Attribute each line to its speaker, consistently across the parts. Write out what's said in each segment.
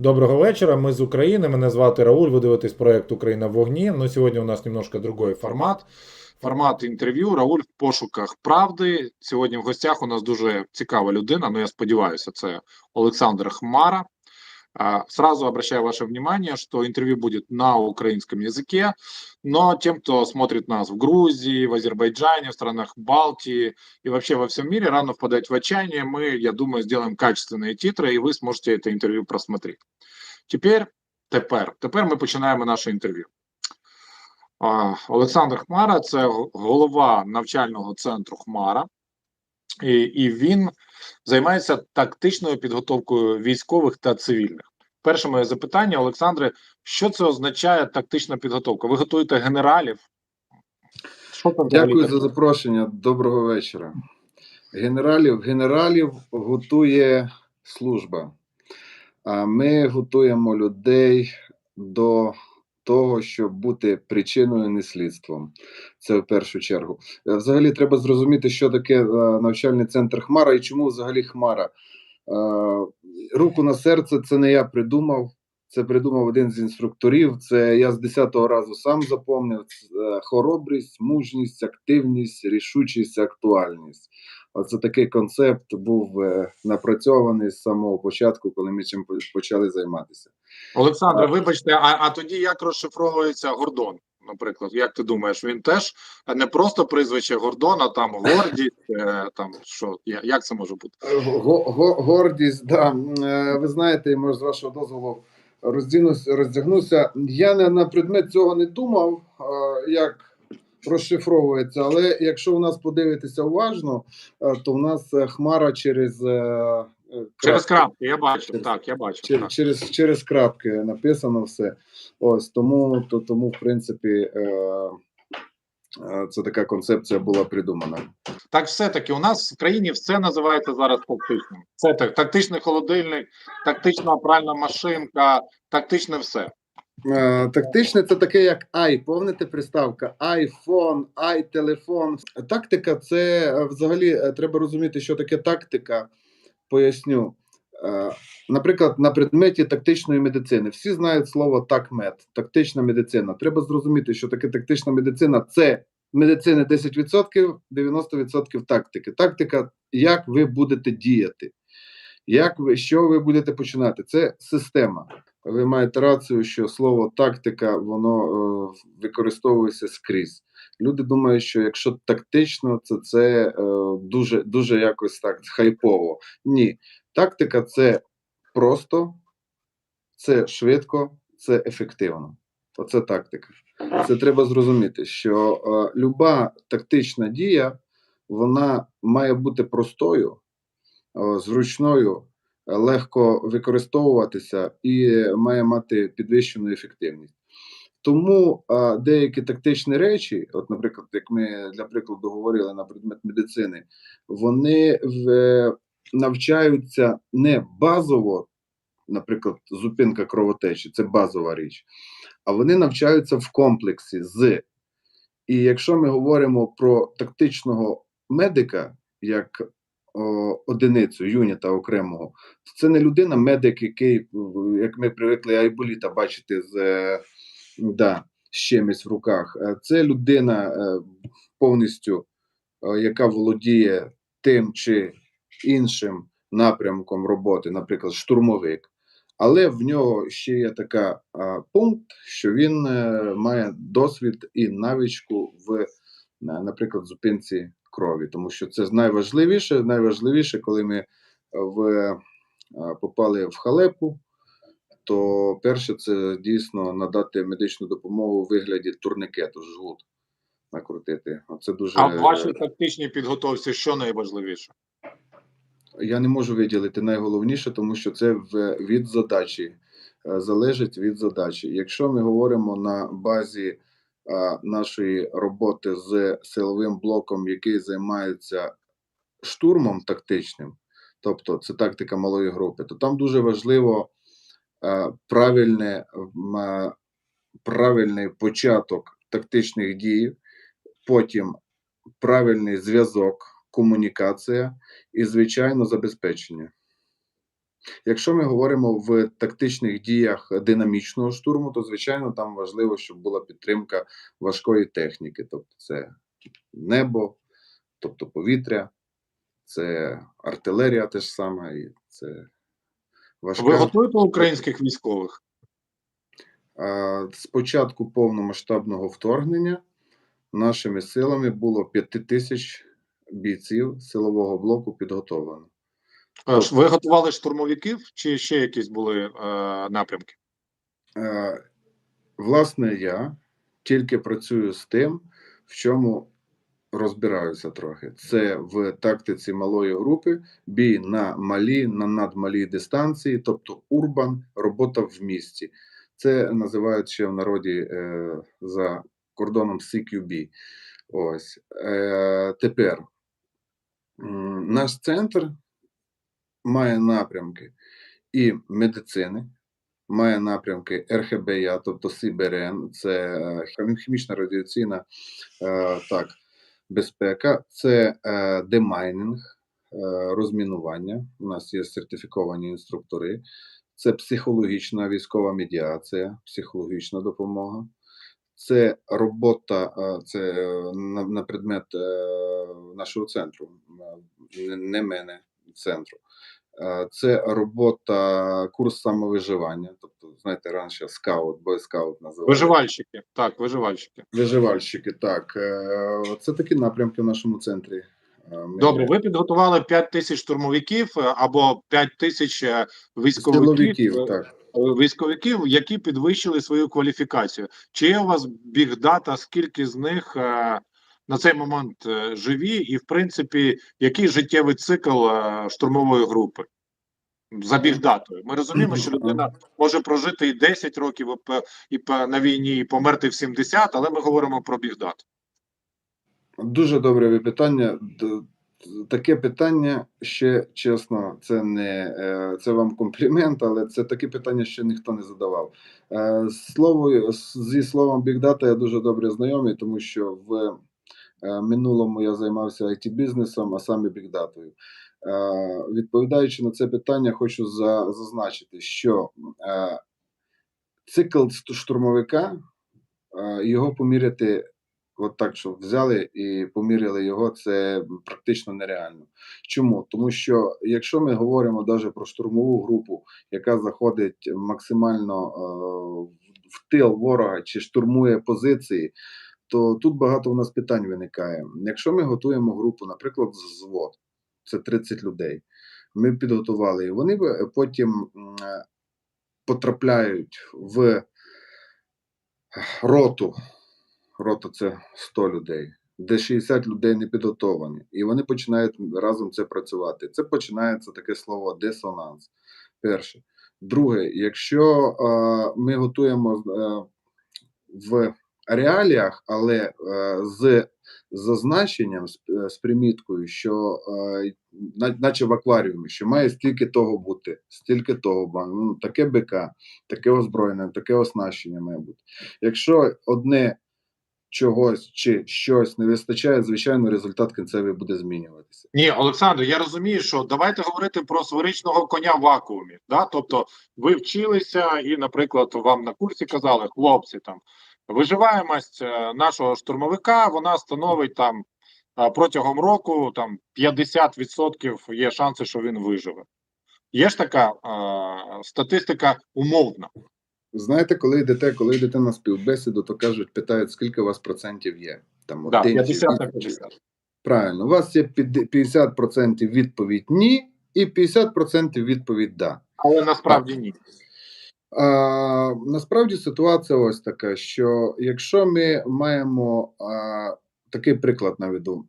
Speaker 1: Доброго вечора, ми з України. Мене звати Рауль. Ви дивитесь проект Україна в вогні. Но сьогодні у нас немножко другой формат. Формат інтерв'ю. Рауль в пошуках правди. Сьогодні в гостях у нас дуже цікава людина. Ну я сподіваюся, це Олександр Хмара. Сразу обращаю ваше внимание, что интервью будет на украинском языке, но тем, кто смотрит нас в Грузии, в Азербайджане, в странах Балтии и вообще во всем мире, рано впадать в отчаяние, мы, я думаю, сделаем качественные титры, и вы сможете это интервью просмотреть. Тепер ми починаємо наше інтерв'ю. Олександр Хмара – це голова навчального центру Хмара, і він займається тактичною підготовкою військових та цивільних. Перше моє запитання, Олександре, що це означає тактична підготовка? Ви готуєте генералів?
Speaker 2: Що це Дякую за запрошення. Доброго вечора. Генералів готує служба. А ми готуємо людей до того, щоб бути причиною, не слідством. Це в першу чергу. Взагалі треба зрозуміти, що таке навчальний центр Хмара і чому взагалі Хмара. Руку на серце, це не я придумав. Це придумав один з інструкторів. Це я з 10-го разу сам запомнив. Хоробрість, мужність, активність, рішучість, актуальність. Оце такий концепт був напрацьований з самого початку, коли ми чим почали займатися.
Speaker 1: Олександре, вибачте, а тоді як розшифровується Гордон? Наприклад, як ти думаєш, він теж не просто прізвище Гордона, там гордість, там що, як це може бути?
Speaker 2: Гордість, да. Ви знаєте, може, з вашого дозволу роздягнуся. Я на предмет цього не думав, як розшифровується, але якщо у нас подивитися уважно, то у нас Хмара через
Speaker 1: крапки, я бачу, я бачу.
Speaker 2: Через крапки написано все. Ось, тому в принципі, це така концепція була придумана.
Speaker 1: Так все-таки у нас в країні все називається зараз тактичним. Це тактичний холодильник, тактична пральна машинка, тактичне все.
Speaker 2: Тактичне – це таке, як помните приставка? Айфон, телефон. Тактика – це взагалі треба розуміти, що таке тактика. Поясню. Наприклад, на предметі тактичної медицини. Всі знають слово такмед, тактична медицина. Треба зрозуміти, що таке тактична медицина. Це медицини 10%, 90% тактики. Тактика, як ви будете діяти. Що ви будете починати? Це система. Ви маєте рацію, що слово тактика, воно використовується скрізь. Люди думають, що якщо тактично, це дуже якось так хайпово. Ні. Тактика – це просто, це швидко, це ефективно. Оце тактика. Це треба зрозуміти, що люба тактична дія, вона має бути простою, зручною, легко використовуватися і має мати підвищену ефективність. Тому деякі тактичні речі, от, наприклад, як ми для прикладу говорили на предмет медицини, вони навчаються не базово, наприклад, зупинка кровотечі, це базова річ, а вони навчаються в комплексі з. І якщо ми говоримо про тактичного медика, як одиницю, юніта окремого, то це не людина-медик, який, як ми привикли айболіта бачити з чимось в руках. Це людина повністю, яка володіє тим чи іншим напрямком роботи, наприклад, штурмовик. Але в нього ще є така пункт, що він має досвід і навичку в, наприклад, зупинці крові. Тому що це найважливіше, коли ми попали в халепу, то перше це дійсно надати медичну допомогу у вигляді турникету, жгут накрутити. Це дуже...
Speaker 1: А в вашій тактичній підготовці що найважливіше?
Speaker 2: Я не можу виділити найголовніше, тому що це від задачі, залежить від задачі. Якщо ми говоримо на базі нашої роботи з силовим блоком, який займається штурмом тактичним, тобто це тактика малої групи, то там дуже важливо правильний початок тактичних дій, потім правильний зв'язок, комунікація і, звичайно, забезпечення. Якщо ми говоримо в тактичних діях динамічного штурму, то звичайно там важливо, щоб була підтримка важкої техніки, тобто це небо, тобто повітря, це артилерія теж сама, і це
Speaker 1: Ви
Speaker 2: важка.
Speaker 1: готуєте українських військових?
Speaker 2: З початку повномасштабного вторгнення нашими силами було 5000 бійців силового блоку підготовлено.
Speaker 1: Ви готували штурмовиків чи ще якісь були напрямки?
Speaker 2: Власне, я тільки працюю з тим, в чому розбираюся трохи. Це в тактиці малої групи, бій на малій, на надмалій дистанції, тобто урбан, робота в місті. Це називають ще в народі за кордоном CQB. Ось. Тепер наш центр має напрямки і медицини, має напрямки РХБЯ, тобто СІБРН, це хімічна радіаційна безпека, це демайнінг, розмінування. У нас є сертифіковані інструктори, це психологічна військова медіація, психологічна допомога. Це робота це на предмет нашого центру, не мене, центру. Це робота, курс самовиживання. Тобто, знаєте, раніше скаут, бойскаут називали.
Speaker 1: Виживальщики, так, виживальщики.
Speaker 2: Виживальщики, так. Це такі напрямки в нашому центрі.
Speaker 1: Добре, ви підготували 5000 штурмовиків або 5000
Speaker 2: Силовиків, так.
Speaker 1: військовиків, які підвищили свою кваліфікацію. Чи є у вас бігдата, скільки з них на цей момент живі, і, в принципі, який життєвий цикл штурмової групи? За бігдатою. Ми розуміємо, що людина може прожити і 10 років на війні, і померти в 70, але ми говоримо про бігдату.
Speaker 2: Дуже добре питання. Таке питання ще, чесно, це не це вам комплімент, але це таке питання ще ніхто не задавав. Зі словом бігдата я дуже добре знайомий, тому що в минулому я займався IT-бізнесом, а саме бігдатою. Відповідаючи на це питання, хочу зазначити, що цикл штурмовика, його поміряти от так, що взяли і поміряли його, це практично нереально. Чому? Тому що якщо ми говоримо навіть про штурмову групу, яка заходить максимально в тил ворога чи штурмує позиції, то тут багато у нас питань виникає. Якщо ми готуємо групу, наприклад, взвод, це 30 людей, ми підготували, і вони потім потрапляють в роту. Рота – це 100 людей, де 60 людей не підготовані, і вони починають разом це працювати. Це починається таке слово дисонанс. Перше. Друге, якщо ми готуємо в реаліях, але з зазначенням, з приміткою, що наче в акваріумі, що має стільки того бути, стільки того, таке БК, таке озброєння, таке оснащення має бути. Якщо одне чогось чи щось не вистачає, звичайно, результат кінцевий буде змінюватися.
Speaker 1: Ні, Олександр, я розумію, що давайте говорити про сферичного коня в вакуумі. Да? Тобто ви вчилися і, наприклад, вам на курсі казали, хлопці, там, виживаємость нашого штурмовика, вона становить там протягом року там 50% є шанси, що він виживе. Є ж така статистика умовна.
Speaker 2: Знаєте, коли йдете на співбесіду, то кажуть, питають, скільки у вас процентів є. Там,
Speaker 1: Да, 50 на 50.
Speaker 2: Правильно, у вас є 50% відповідь ні, і 50% відповідь да.
Speaker 1: Але насправді ні.
Speaker 2: Насправді ситуація ось така, що якщо ми маємо такий приклад наведу,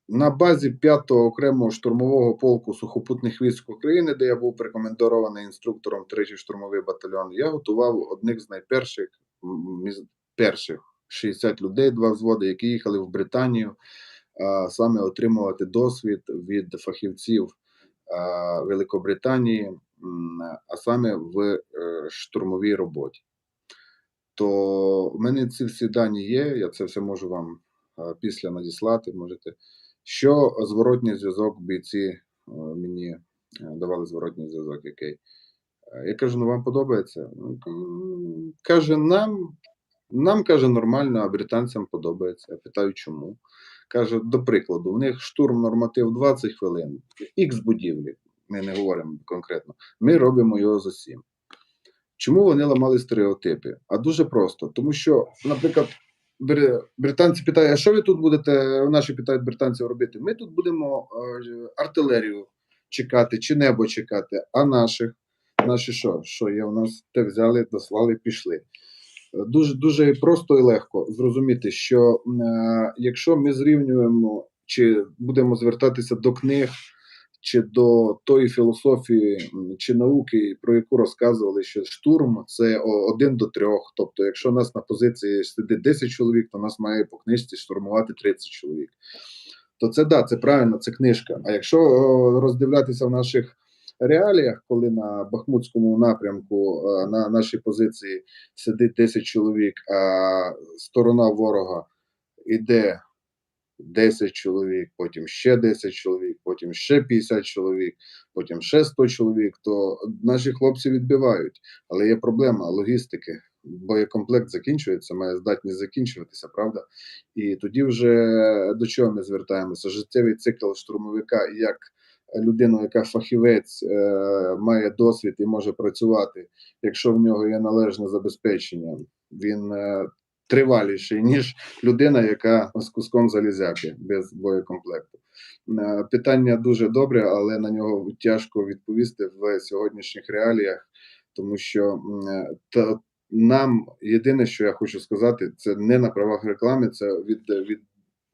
Speaker 2: на базі 5-го окремого штурмового полку сухопутних військ України, де я був прикомендований інструктором 3-й штурмовий батальйон, я готував одних з перших 60 людей, 2 взводи, які їхали в Британію, саме отримувати досвід від фахівців Великобританії, а саме в штурмовій роботі. То в мене ці всі дані є, я це все можу вам після надіслати, можете. Що зворотній зв'язок бійці мені давали зворотній зв'язок, який. Я кажу: "Ну, вам подобається?" Каже: "Нам, каже, нормально, а британцям подобається". Я питаю: "Чому?" Каже: "До прикладу, у них штурм норматив 20 хвилин, ікс будівлі, ми не говоримо конкретно, ми робимо його за 7". Чому вони ламали стереотипи? А дуже просто. Тому що, наприклад, британці питають: "А що ви тут будете?" Наші питають британців робити. Ми тут будемо артилерію чекати чи небо чекати, а наші що? Що є у нас? Те взяли, дослали, пішли. Дуже дуже просто і легко зрозуміти, що якщо ми зрівнюємо чи будемо звертатися до книг, чи до тої філософії чи науки, про яку розказували, що штурм це 1 до 3. Тобто, якщо у нас на позиції сидить 10 чоловік, то нас має по книжці штурмувати 30 чоловік. То це да, це правильно, це книжка. А якщо роздивлятися в наших реаліях, коли на Бахмутському напрямку на нашій позиції сидить 10 чоловік, а сторона ворога іде 10 чоловік, потім ще 10 чоловік, потім ще 50 чоловік, потім ще 100 чоловік, то наші хлопці відбивають. Але є проблема логістики. Боєкомплект закінчується, має здатність закінчуватися, правда? І тоді вже до чого ми звертаємося? Життєвий цикл штурмовика, як людину, яка фахівець, має досвід і може працювати, якщо в нього є належне забезпечення, він триваліший, ніж людина, яка з куском залізяки без боєкомплекту. Питання дуже добре, але на нього тяжко відповісти в сьогоднішніх реаліях, тому що нам єдине, що я хочу сказати, це не на правах реклами, це від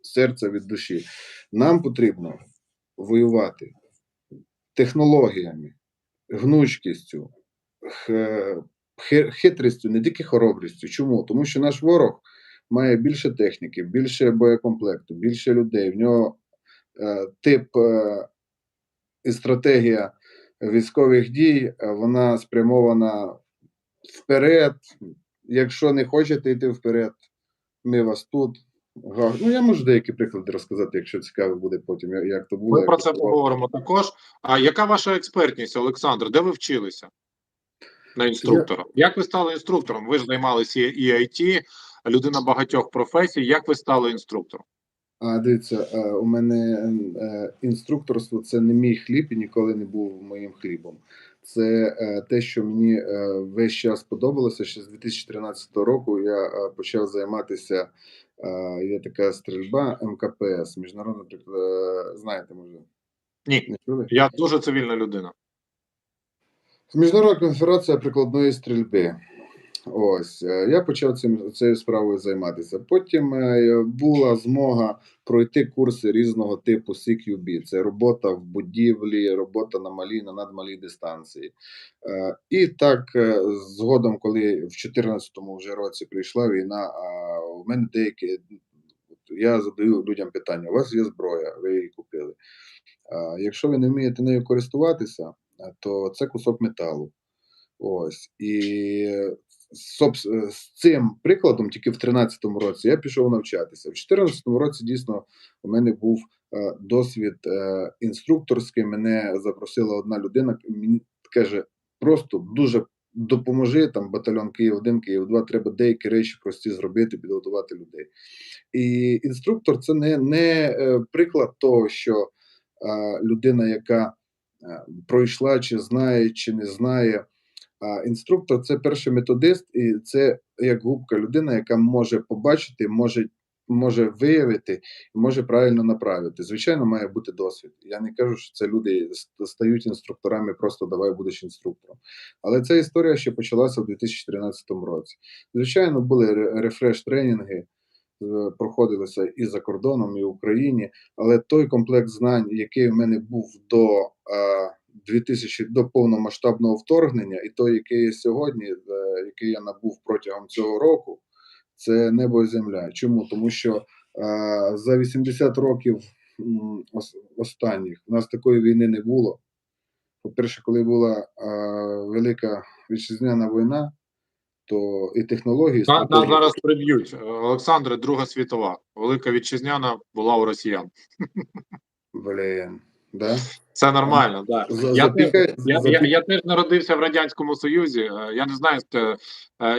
Speaker 2: серця, від душі. Нам потрібно воювати технологіями, гнучкістю, хитрістю, не тільки хоробрістю. Чому? Тому що наш ворог має більше техніки, більше боєкомплекту, більше людей. В нього тип і стратегія військових дій, вона спрямована вперед. Якщо не хочете йти вперед, ми вас тут. Ну, я можу деякі приклади розказати, якщо цікаво буде потім, як то було.
Speaker 1: Ми про це поговоримо також. А яка ваша експертність, Олександр? Де ви вчилися на інструктора? Як ви стали інструктором? Ви ж займалися і IT, людина багатьох професій. Як ви стали інструктором?
Speaker 2: Дивіться, у мене інструкторство – це не мій хліб і ніколи не був моїм хлібом. Це те, що мені весь час подобалося. Ще з 2013 року я почав займатися, є така стрільба МКПС, міжнародна, знаєте, може?
Speaker 1: Ні,
Speaker 2: Не чули?
Speaker 1: я дуже цивільна людина.
Speaker 2: Міжнародна конфедерація прикладної стрільби. Ось, я почав цією справою займатися. Потім була змога пройти курси різного типу CQB. Це робота в будівлі, робота на малій, на надмалій дистанції. І так, згодом, коли в 2014 вже році прийшла війна, у мене деякі, я задаю людям питання: у вас є зброя, ви її купили. Якщо ви не вмієте нею користуватися, то це кусок металу. Ось, і з цим прикладом тільки в 2013 році я пішов навчатися. В 2014 році дійсно у мене був досвід інструкторський. Мене запросила одна людина, мені каже: просто дуже допоможи, там батальйон Київ-1, Київ-2, треба деякі речі прості зробити, підготувати людей. І інструктор – це не приклад того, що людина, яка пройшла, чи знає, чи не знає. А інструктор – це перший методист, і це як губка людина, яка може побачити, може виявити і може правильно направити. Звичайно, має бути досвід. Я не кажу, що це люди стають інструкторами, просто давай будеш інструктором. Але ця історія ще почалася в 2013 році. Звичайно, були рефреш-тренінги, проходилися і за кордоном, і в Україні, але той комплект знань, який в мене був до повномасштабного вторгнення, і той, який є сьогодні, який я набув протягом цього року, це небо і земля. Чому? Тому що за 80 років останніх у нас такої війни не було. По-перше, коли була Велика Вітчизняна війна, то і технології...
Speaker 1: Нас зараз приб'ють. Олександре, Друга світова. Велика Вітчизняна була у росіян.
Speaker 2: Блін. Да?
Speaker 1: Це нормально, да.
Speaker 2: Запікай,
Speaker 1: Я теж народився в Радянському Союзі. Я не знаю,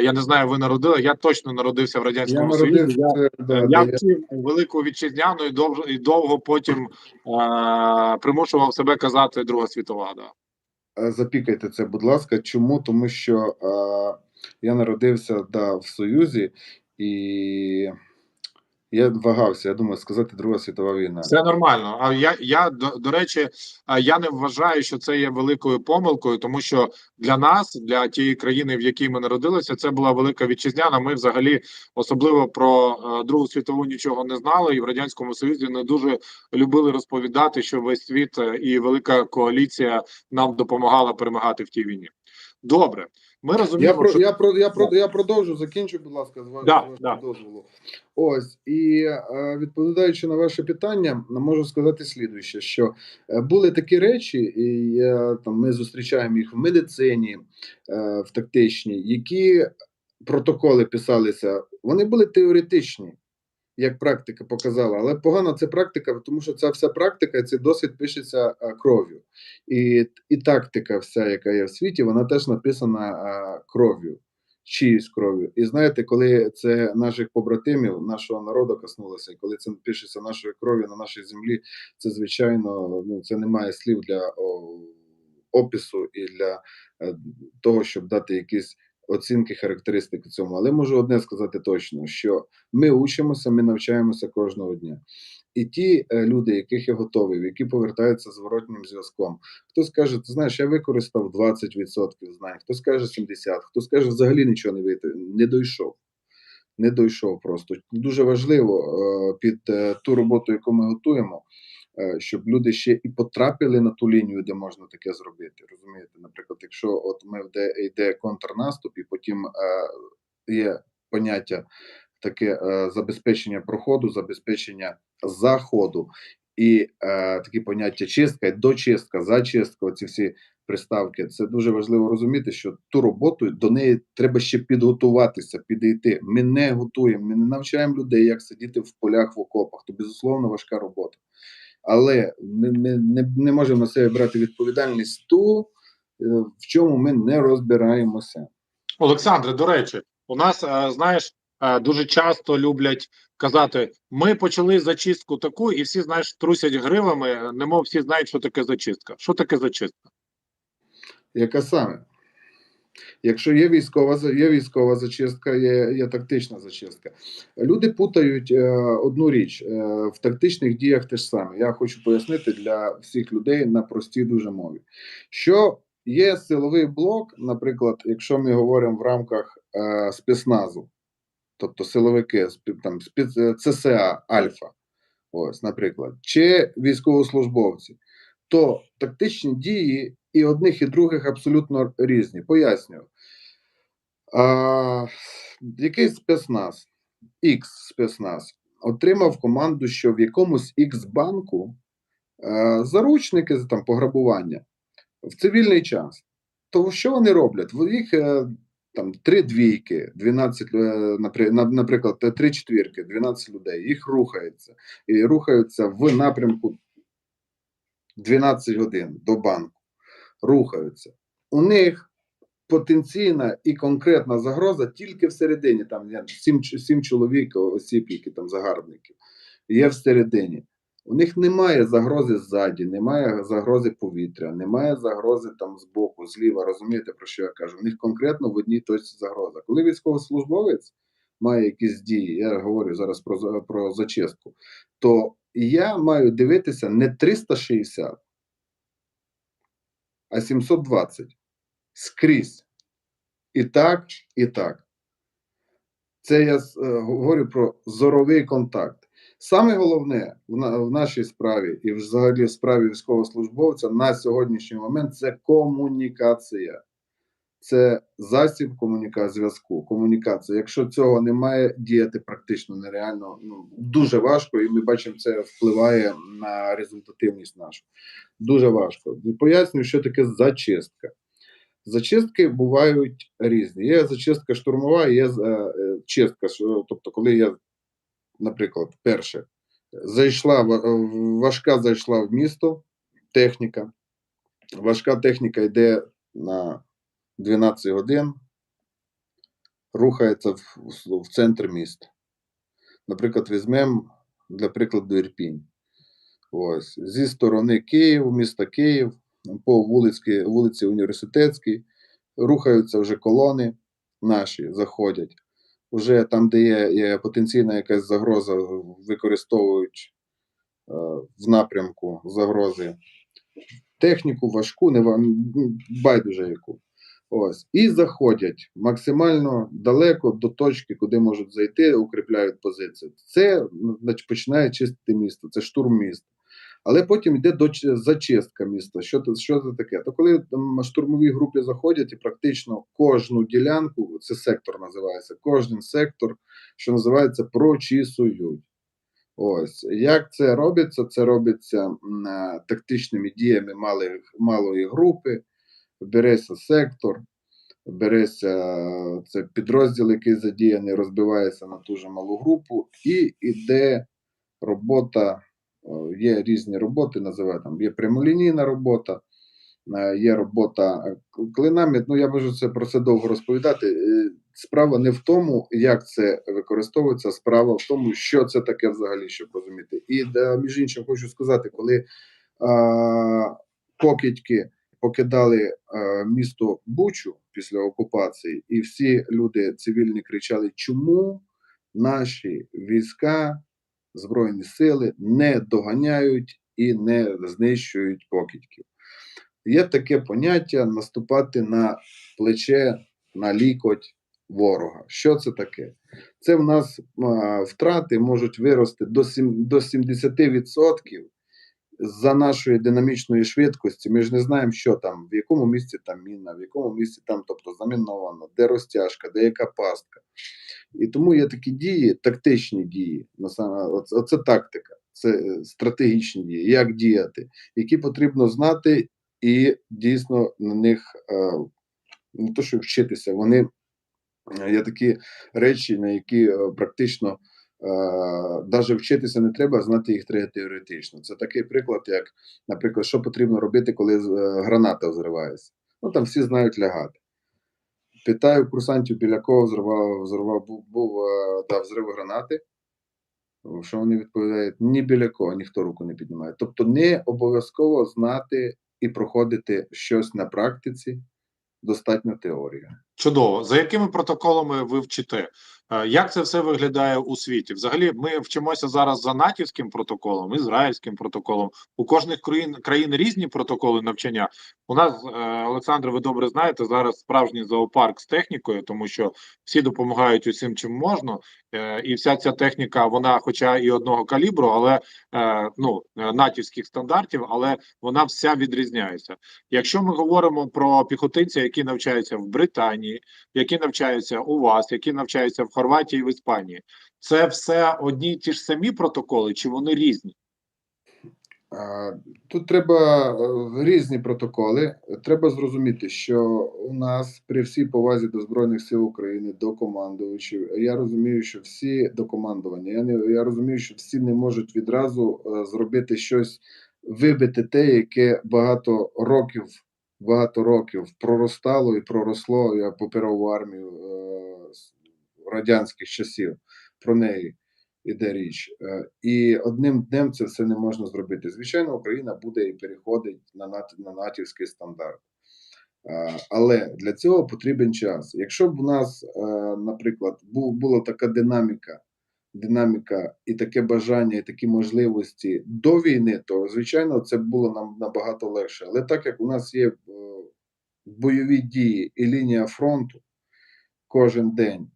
Speaker 1: я не знаю, ви народили. Я точно народився в
Speaker 2: я
Speaker 1: Радянському Союзі.
Speaker 2: народився,
Speaker 1: Я вчив Велику Вітчизняну і довго потім примушував себе казати Друга світова. Да.
Speaker 2: запікайте це, будь ласка. Чому? Тому що я народився в Союзі, і я вагався, я думаю, сказати Друга світова війна.
Speaker 1: Все нормально. А до речі, я не вважаю, що це є великою помилкою, тому що для нас, для тієї країни, в якій ми народилися, це була велика вітчизняна. Ми взагалі особливо про Другу світову нічого не знали, і в Радянському Союзі не дуже любили розповідати, що весь світ і велика коаліція нам допомагала перемагати в тій війні. Добре, ми розуміємо,
Speaker 2: я продовжу, закінчу, будь ласка, з вашого дозволу. Ось, і відповідаючи на ваше питання, можу сказати слідуюче, що були такі речі, і ми зустрічаємо їх в медицині, в тактичній, які протоколи писалися, вони були теоретичні, як практика показала, але погано це практика, тому що ця вся практика, цей досвід пишеться кров'ю. І тактика вся, яка є в світі, вона теж написана кров'ю, чиюсь кров'ю. І знаєте, коли це наших побратимів, нашого народу коснулося, і коли це пишеться нашою кров'ю на нашій землі, це, звичайно, це немає слів для опису і для того, щоб дати якісь оцінки, характеристики цьому. Але можу одне сказати точно, що ми учимося, ми навчаємося кожного дня. І ті люди, яких я готовий, які повертаються з зворотнім зв'язком, хтось каже, ти знаєш, я використав 20% знань, хтось каже 70%, хтось каже, взагалі нічого не дійшов. Не дійшов просто. Дуже важливо під ту роботу, яку ми готуємо, щоб люди ще і потрапили на ту лінію, де можна таке зробити. Розумієте, наприклад, якщо йде контрнаступ, і потім є поняття таке забезпечення проходу, забезпечення заходу, і такі поняття чистка, дочистка, зачистка, оці всі приставки. Це дуже важливо розуміти, що ту роботу, до неї треба ще підготуватися, підійти. Ми не готуємо, ми не навчаємо людей, як сидіти в полях, в окопах. То, безусловно, важка робота. Але ми не можемо на себе брати відповідальність ту, в чому ми не розбираємося.
Speaker 1: Олександре, до речі, у нас, знаєш, дуже часто люблять казати, ми почали зачистку таку, і всі, знаєш, трусять гривами, немов всі знають, що таке зачистка. Що таке зачистка?
Speaker 2: Яка саме? Якщо є військова зачистка, є тактична зачистка. Люди путають одну річ, в тактичних діях те ж саме. Я хочу пояснити для всіх людей на простій дуже мові. Що є силовий блок, наприклад, якщо ми говоримо в рамках спецназу, тобто силовики, ЦСА, Альфа, ось, наприклад, чи військовослужбовці, то тактичні дії і одних, і других абсолютно різні. Пояснюю. Який спецназ, X-спецназ, отримав команду, що в якомусь X-банку заручники за пограбування в цивільний час. То що вони роблять? Їх 3 двійки, 12, наприклад, 3 четвірки, 12 людей, їх рухаються. І рухаються в напрямку 12 годин до банку. Рухаються. У них потенційна і конкретна загроза тільки всередині, 7 чоловік, осіб, які загарбників, є всередині. У них немає загрози ззаді, немає загрози повітря, немає загрози збоку, зліва, розумієте, про що я кажу? У них конкретно в одній точці загроза. Коли військовослужбовець має якісь дії, я говорю зараз про зачистку, то я маю дивитися не 360, а 720. Скрізь. І так, і так. Це я говорю про зоровий контакт. Саме головне в нашій справі і взагалі в справі військовослужбовця на сьогоднішній момент – це комунікація. Це засіб зв'язку, комунікація. Якщо цього немає, діяти практично нереально, дуже важко, і ми бачимо, це впливає на результативність нашу. Дуже важко. Пояснюю, що таке зачистка. Зачистки бувають різні. Є зачистка штурмова, є чистка. Тобто, коли я, наприклад, перше, важка зайшла в місто, техніка. Важка техніка йде на 12 годин, рухається в центр міста. Наприклад, візьмемо, для прикладу, Ірпінь. Ось. Зі сторони Києва, міста Київ, по вулиці Університетській, рухаються вже колони наші, заходять. Уже там, де є потенційна якась загроза, використовують в напрямку загрози техніку важку, байдуже яку. Ось. І заходять максимально далеко до точки, куди можуть зайти, укріпляють позиції. Це починає чистити місто, це штурм міста. Але потім йде зачистка міста. Що це таке? То коли там штурмові групи заходять і практично кожну ділянку, це сектор називається, кожен сектор, що називається, прочісують. Ось. Як це робиться? Це робиться тактичними діями малої групи, береться сектор, береться це підрозділ, який задіяний, розбивається на ту же малу групу, і йде робота, є різні роботи, називають там, є прямолінійна робота, є робота клинами. Ну, я можу про це довго розповідати. Справа не в тому, як це використовується, а справа в тому, що це таке взагалі, щоб розуміти. І, між іншим, хочу сказати, коли покидьки покидали місто Бучу після окупації, і всі люди цивільні кричали, чому наші війська, Збройні сили не доганяють і не знищують покидьків. Є таке поняття наступати на плече, на лікоть ворога. Що це таке? Це в нас втрати можуть вирости до 70% за нашої динамічної швидкості. Ми ж не знаємо, що там, в якому місці там міна, в якому місці там, тобто заміновано, де розтяжка, де яка пастка. І тому є такі дії, тактичні дії, оце тактика, це стратегічні дії, як діяти, які потрібно знати і дійсно на них не то, що вчитися, вони є такі речі, на які практично навіть вчитися не треба, знати їх треба теоретично. Це такий приклад, як, наприклад, що потрібно робити, коли граната взривається. Ну, там всі знають лягати. Питаю курсантів, біля кого був взрив гранати. Що вони відповідають? Ні біля кого, ніхто руку не піднімає. Тобто не обов'язково знати і проходити щось на практиці, достатньо теорії.
Speaker 1: Чудово. За якими протоколами ви вчите? Як це все виглядає у світі? Взагалі, ми вчимося зараз за натівським протоколом, ізраїльським протоколом. У кожних країн різні протоколи навчання. У нас, Олександр, ви добре знаєте, зараз справжній зоопарк з технікою, тому що всі допомагають усім, чим можна. І вся ця техніка, вона хоча і одного калібру, але натівських стандартів, але вона вся відрізняється. Якщо ми говоримо про піхотинців, які навчаються в Британії, які навчаються у вас, які навчаються в Хорватії, в Іспанії, це все одні й ті ж самі протоколи, чи вони різні?
Speaker 2: Тут треба різні протоколи. Треба зрозуміти, що у нас при всій повазі до Збройних сил України, до командувачів, я розумію, що всі до командування, я розумію, що всі не можуть відразу зробити щось, вибити те, яке багато років проростало і проросло. Я попередив армію радянських часів, про неї іде річ. І одним днем це все не можна зробити. Звичайно, Україна буде і переходить на натівський стандарт. Але для цього потрібен час. Якщо б у нас, наприклад, була така динаміка і таке бажання, і такі можливості до війни, то, звичайно, це було нам набагато легше. Але так як у нас є бойові дії і лінія фронту кожен день,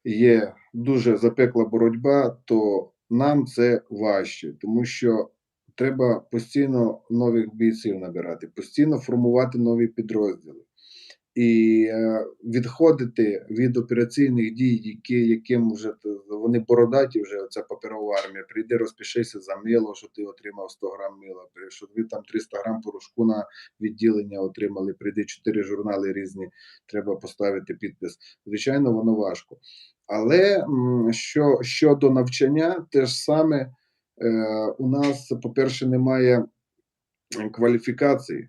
Speaker 2: є дуже запекла боротьба, то нам це важче, тому що треба постійно нових бійців набирати, постійно формувати нові підрозділи і відходити від операційних дій, яким вже вони бородаті, вже оця паперова армія, прийди, розпишися за мило, що ти отримав 100 грам мила, що ви там 300 грам порошку на відділення отримали, прийди 4 журнали різні, треба поставити підпис. Звичайно, воно важко. Але щодо навчання, те ж саме, у нас, по-перше, немає кваліфікації,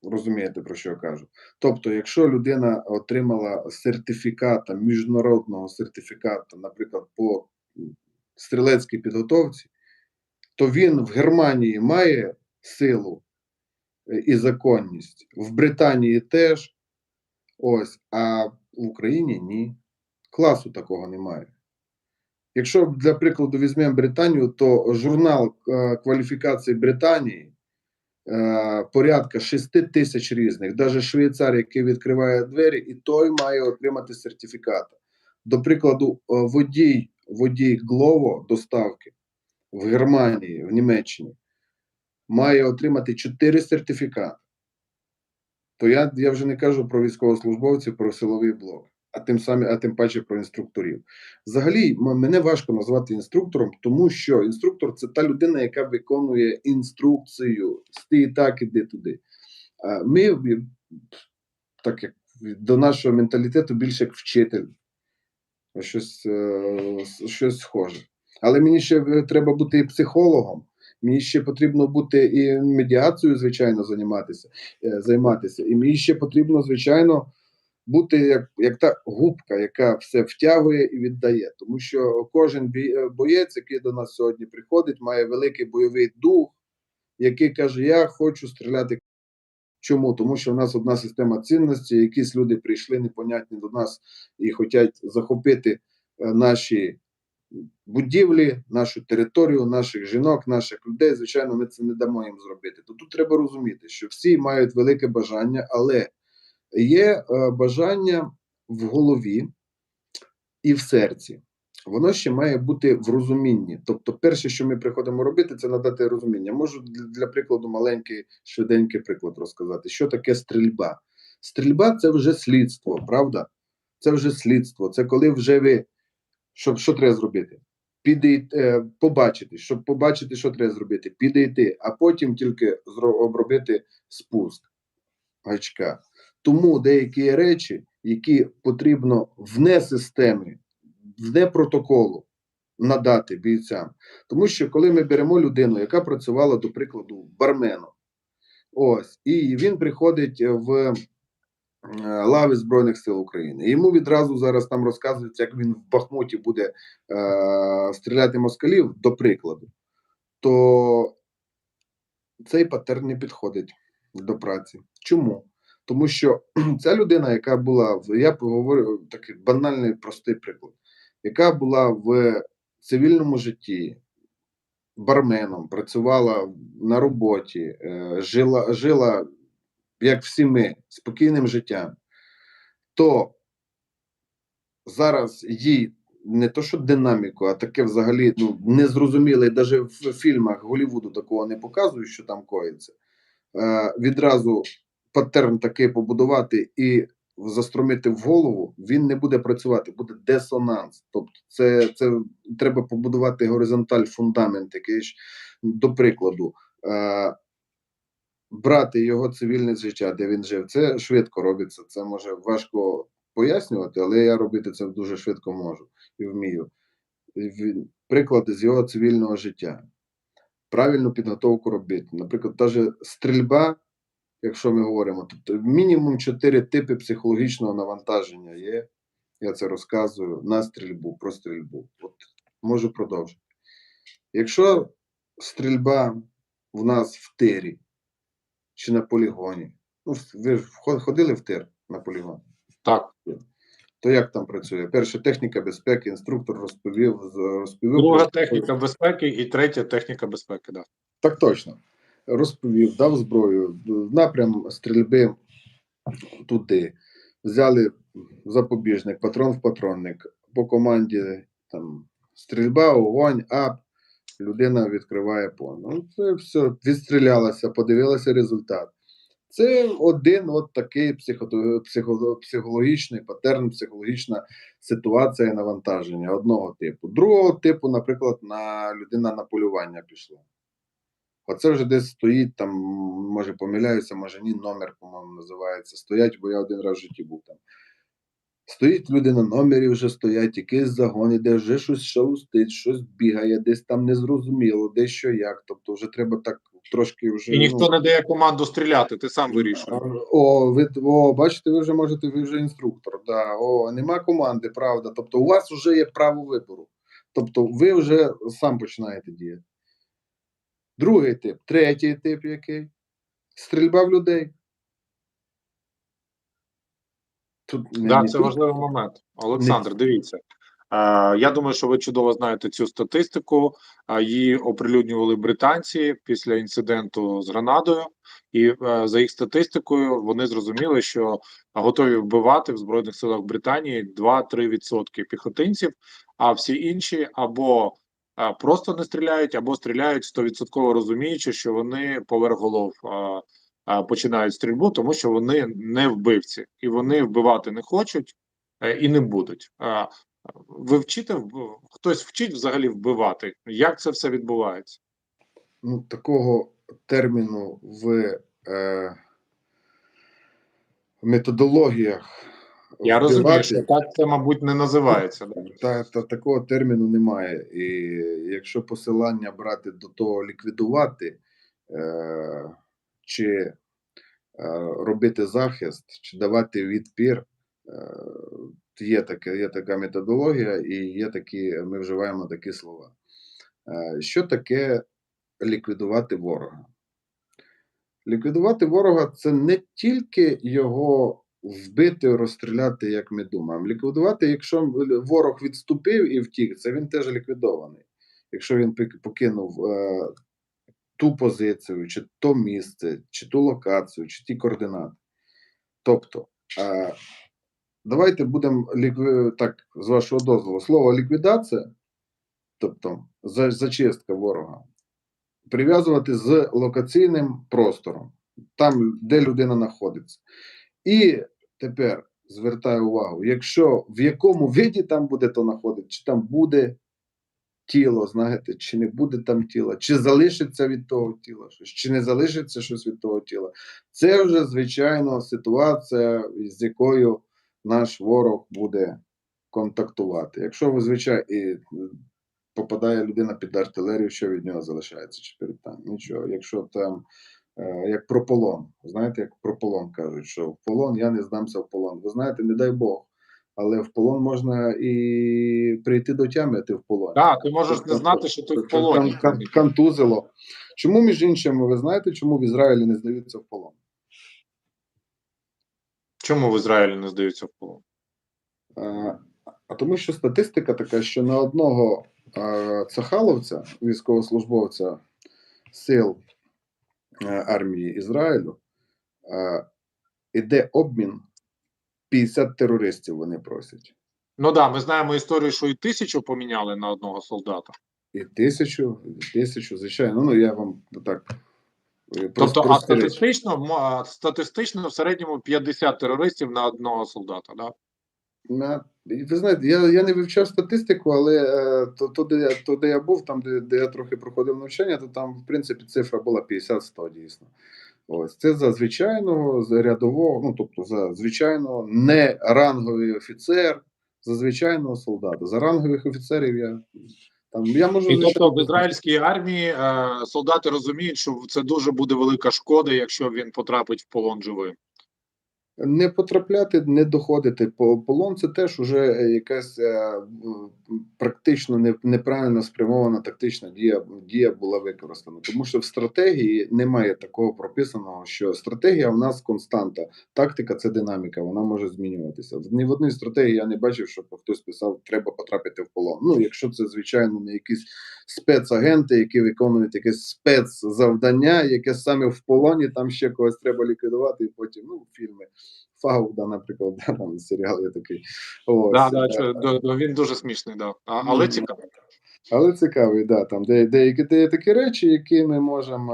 Speaker 2: розумієте, про що я кажу. Тобто, якщо людина отримала сертифіката, міжнародного сертифіката, наприклад, по стрілецькій підготовці, то він в Германії має силу і законність, в Британії теж, ось, а в Україні ні. Класу такого немає. Якщо, для прикладу, візьмемо Британію, то журнал кваліфікації Британії порядка 6 тисяч різних. Навіть швейцар, який відкриває двері, і той має отримати сертифікат. До прикладу, водій Glovo доставки в Германії, в Німеччині, має отримати 4 сертифікати. То я вже не кажу про військовослужбовців, про силовий блок, а тим паче про інструкторів. Взагалі, мене важко назвати інструктором, тому що інструктор – це та людина, яка виконує інструкцію. Стій так, іди туди. Ми, так як до нашого менталітету, більше як вчитель. Щось схоже. Але мені ще треба бути і психологом, мені ще потрібно бути і медіацією, звичайно, займатися. І мені ще потрібно, звичайно, бути як та губка, яка все втягує і віддає. Тому що кожен боєць, який до нас сьогодні приходить, має великий бойовий дух, який каже: я хочу стріляти. Чому? Тому що в нас одна система цінностей, якісь люди прийшли непонятні до нас і хочуть захопити наші будівлі, нашу територію, наших жінок, наших людей. Звичайно, ми це не дамо їм зробити. То тут треба розуміти, що всі мають велике бажання, але є бажання в голові і в серці. Воно ще має бути в розумінні. Тобто, перше, що ми приходимо робити, це надати розуміння. Можу для прикладу маленький, швиденький приклад розказати. Що таке стрільба? Стрільба – це вже слідство, правда? Це вже слідство. Це коли вже ви... Що треба зробити? Побачити. Щоб побачити, що треба зробити. Підійти, а потім тільки обробити спуск гачка. Тому деякі речі, які потрібно вне системи, вне протоколу надати бійцям. Тому що коли ми беремо людину, яка працювала, до прикладу, барменом, ось, і він приходить в лави Збройних сил України. Йому відразу зараз там розказують, як він в Бахмуті буде стріляти москалів, до прикладу, то цей патерн не підходить до праці. Чому? Тому що ця людина, яка була, я поговорю такий банальний, простий приклад, яка була в цивільному житті барменом, працювала на роботі, жила, як всі ми, спокійним життям, то зараз їй не то що динаміку, а таке взагалі незрозуміле, навіть в фільмах Голлівуду такого не показують, що там коїться. Відразу паттерн такий побудувати і застромити в голову, він не буде працювати, буде дисонанс. Тобто це треба побудувати горизонталь, фундамент якийсь, до прикладу. Брати його цивільне життя, де він жив, це швидко робиться, це може важко пояснювати, але я робити це дуже швидко можу і вмію. Приклади з його цивільного життя. Правильну підготовку робити. Наприклад, та же стрільба, якщо ми говоримо, тобто мінімум 4 типи психологічного навантаження є, я це розказую, на стрільбу, про стрільбу. От, можу продовжити. Якщо стрільба в нас в тирі, чи на полігоні, ви ж ходили в тир на полігон?
Speaker 1: Так.
Speaker 2: То як там працює? Перша техніка безпеки, інструктор розповів.
Speaker 1: Друга техніка безпеки і третя техніка безпеки, да.
Speaker 2: Так точно. Розповів, дав зброю, напрям стрільби туди. Взяли запобіжник, патрон в патронник. По команді там стрільба, огонь, ап, людина відкриває пон. Це все, відстрілялася, подивилася результат. Це один такий психологічний патерн, психологічна ситуація навантаження одного типу. Другого типу, наприклад, людина на полювання пішла. Оце вже десь стоїть, там, може помиляюся, може ні, номер, по-моєму, називається. Стоять, бо я один раз в житті був там. Стоїть люди на номері, вже стоять, якийсь загон іде, вже щось шелустить, щось бігає, десь там незрозуміло, десь що як. Тобто вже треба так трошки вже
Speaker 1: І ніхто не дає команду стріляти, ти сам вирішуєш.
Speaker 2: бачите, ви вже інструктор. Да. Нема команди, правда. Тобто у вас вже є право вибору. Тобто ви вже сам починаєте діяти. Другий тип. Третій тип який? Стрільба в людей. Тут
Speaker 1: Це важливий момент. Олександр, дивіться. Я думаю, що ви чудово знаєте цю статистику. Її оприлюднювали британці після інциденту з Гранадою, і за їх статистикою вони зрозуміли, що готові вбивати в Збройних силах Британії 2-3% піхотинців, а всі інші або просто не стріляють, або стріляють 100% розуміючи, що вони поверх голов починають стрільбу, тому що вони не вбивці, і вони вбивати не хочуть і не будуть. Ви хтось вчить взагалі вбивати? Як це все відбувається?
Speaker 2: Ну, такого терміну в методологіях
Speaker 1: Я розумію, що так це, мабуть, не називається.
Speaker 2: Такого терміну немає. І якщо посилання брати до того ліквідувати, чи робити захист, чи давати відпір, є така методологія, і ми вживаємо такі слова. Що таке ліквідувати ворога? Ліквідувати ворога – це не тільки його вбити, розстріляти, як ми думаємо. Ліквідувати, якщо ворог відступив і втік, це він теж ліквідований. Якщо він покинув ту позицію, чи то місце, чи ту локацію, чи ті координати. Тобто, давайте будемо, так, з вашого дозволу, слово ліквідація, тобто зачистка ворога, прив'язувати з локаційним простором, там, де людина знаходиться. І тепер звертаю увагу, якщо в якому виді там буде то знаходиться, чи там буде тіло, знаєте, чи не буде там тіла, чи залишиться від того тіла щось, чи не залишиться щось від того тіла. Це вже, звичайно, ситуація, з якою наш ворог буде контактувати. Якщо ви, звичайно, і попадає людина під артилерію, що від нього залишається, чи перед там? Нічого. Якщо там, як про полон, знаєте, як про полон кажуть, що в полон, я не здамся в полон. Ви знаєте, не дай Бог, але в полон можна і прийти до тями, ти в полоні.
Speaker 1: Так, ти можеш не знати, що ти в полоні.
Speaker 2: Контузило. Чому, між іншим, ви знаєте, чому в Ізраїлі не здаються в полон?
Speaker 1: Чому в Ізраїлі не здаються в полон?
Speaker 2: А тому що статистика така, що на одного цахаловця, військовослужбовця сил армії Ізраїлю, іде обмін 50 терористів, вони просять.
Speaker 1: Ну так, ми знаємо історію, що і 1000 поміняли на одного солдата.
Speaker 2: І тисячу, звичайно. Ну, я вам так...
Speaker 1: Тобто, статистично в середньому 50 терористів на одного солдата, так?
Speaker 2: Ви знаєте, я не вивчав статистику, але де я був, там, де я трохи проходив навчання, то там, в принципі, цифра була 50-100, дійсно. Ось, це за звичайного, за рядового, ну, тобто, за звичайного, не ранговий офіцер, за звичайного солдата. За рангових офіцерів я можу...
Speaker 1: І тобто в ізраїльській армії солдати розуміють, що це дуже буде велика шкода, якщо він потрапить в полон живим.
Speaker 2: Не потрапляти, не доходити. Полон – це теж уже якась практично неправильно спрямована тактична дія була використана. Тому що в стратегії немає такого прописаного, що стратегія в нас константа, тактика – це динаміка, вона може змінюватися. Ні в одній стратегії я не бачив, щоб хтось писав, треба потрапити в полон. Ну, якщо це, звичайно, не якісь спецагенти, які виконують якесь спецзавдання, яке саме в полоні, там ще когось треба ліквідувати, і потім, фільми. Фауда, наприклад, там серіал є такий.
Speaker 1: Він дуже смішний, але цікавий.
Speaker 2: Але цікавий, там деякі такі речі, які ми можемо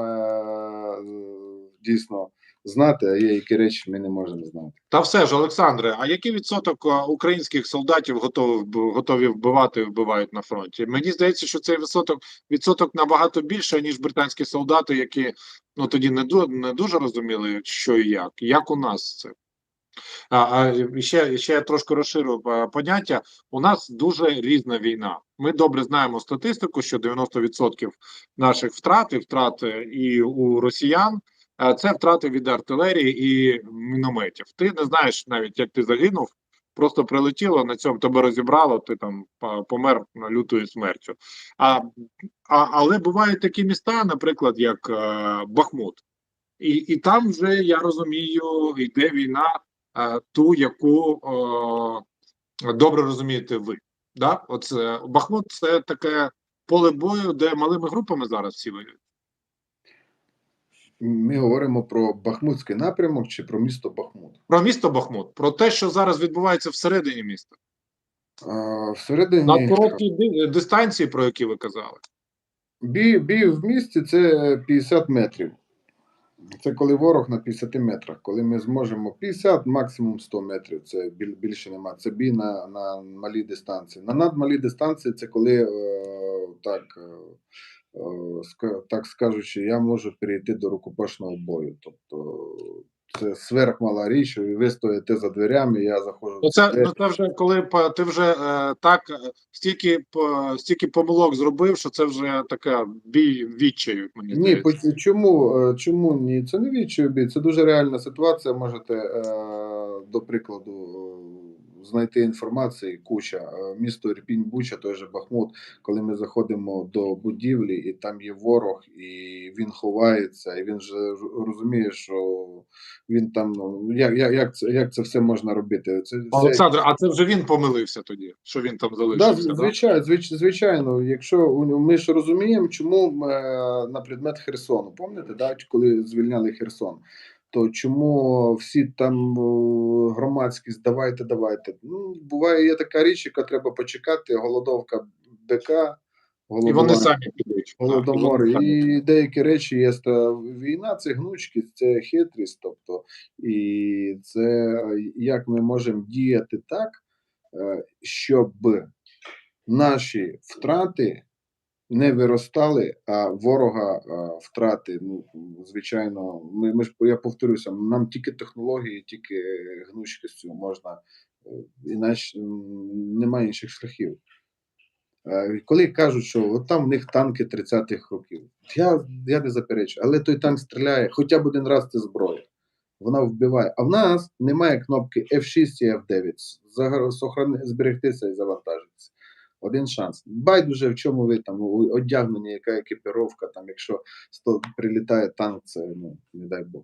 Speaker 2: дійсно знати, а є які речі ми не можемо знати.
Speaker 1: Та все ж, Олександре, а який відсоток українських солдатів готові вбивати і вбивають на фронті? Мені здається, що цей відсоток набагато більше, ніж британські солдати, які тоді не дуже розуміли, що і як. Як у нас це? Ще я трошки розширю поняття. У нас дуже різна війна. Ми добре знаємо статистику, що 90% наших втрат і у росіян це втрати від артилерії і мінометів. Ти не знаєш навіть, як ти загинув. Просто прилетіло на цьому, тебе розібрало, ти там помер лютою смертю. Але бувають такі міста, наприклад, як Бахмут. І там вже я розумію, йде війна, ту, яку добре розумієте ви. Да? Оце Бахмут це таке поле бою, де малими групами зараз всі воюють.
Speaker 2: Ми говоримо про Бахмутський напрямок чи про місто Бахмут?
Speaker 1: Про місто Бахмут, про те, що зараз відбувається всередині міста. На
Speaker 2: Всередині
Speaker 1: короткій дистанції, про які ви казали.
Speaker 2: бій в місті це 50 метрів. Це коли ворог на 50 метрах, коли ми зможемо 50, максимум 100 метрів, це більше нема. Це бій на малій дистанції. На надмалій дистанції це коли, так скажучи, я можу перейти до рукопашного бою. Тобто це сверхмала річ, і ви стоїте за дверями, я заходжу.
Speaker 1: Це вже коли ти вже стільки помилок зробив, що це вже така бій відчаю, мені здається.
Speaker 2: Ні, чому ні? Це не відчай бій, це дуже реальна ситуація. Можете, до прикладу, знайти інформації, куча. Місто Ірпінь, Буча, той же Бахмут, коли ми заходимо до будівлі, і там є ворог, і він ховається, і він же розуміє, що він там, як це все можна робити?
Speaker 1: Олександр, а це вже він помилився тоді, що він там залишився?
Speaker 2: Звичайно, якщо ми ж розуміємо, чому на предмет Херсону, пам'ятаєте, коли звільняли Херсон, то чому всі там громадськість давайте. Ну, буває, є така річ, яка треба почекати, голодовка БК,
Speaker 1: І вони самі підуть.
Speaker 2: Голодомор, і деякі речі є. Війна це гнучкість, це хитрість, тобто, і це як ми можемо діяти так, щоб наші втрати не виростали, а ворога втрати, звичайно, я повторюся, нам тільки технології, тільки гнучкістю можна, іначе немає інших шляхів. Коли кажуть, що от там в них танки 30-х років, я не заперечую, але той танк стріляє, хоча б один раз це зброя. Вона вбиває. А в нас немає кнопки F6 і F9. Зберегтися і завантажитися. Один шанс. Байдуже, в чому ви там одягнені, яка екіпіровка, там, якщо прилітає танк, це, не дай Бог.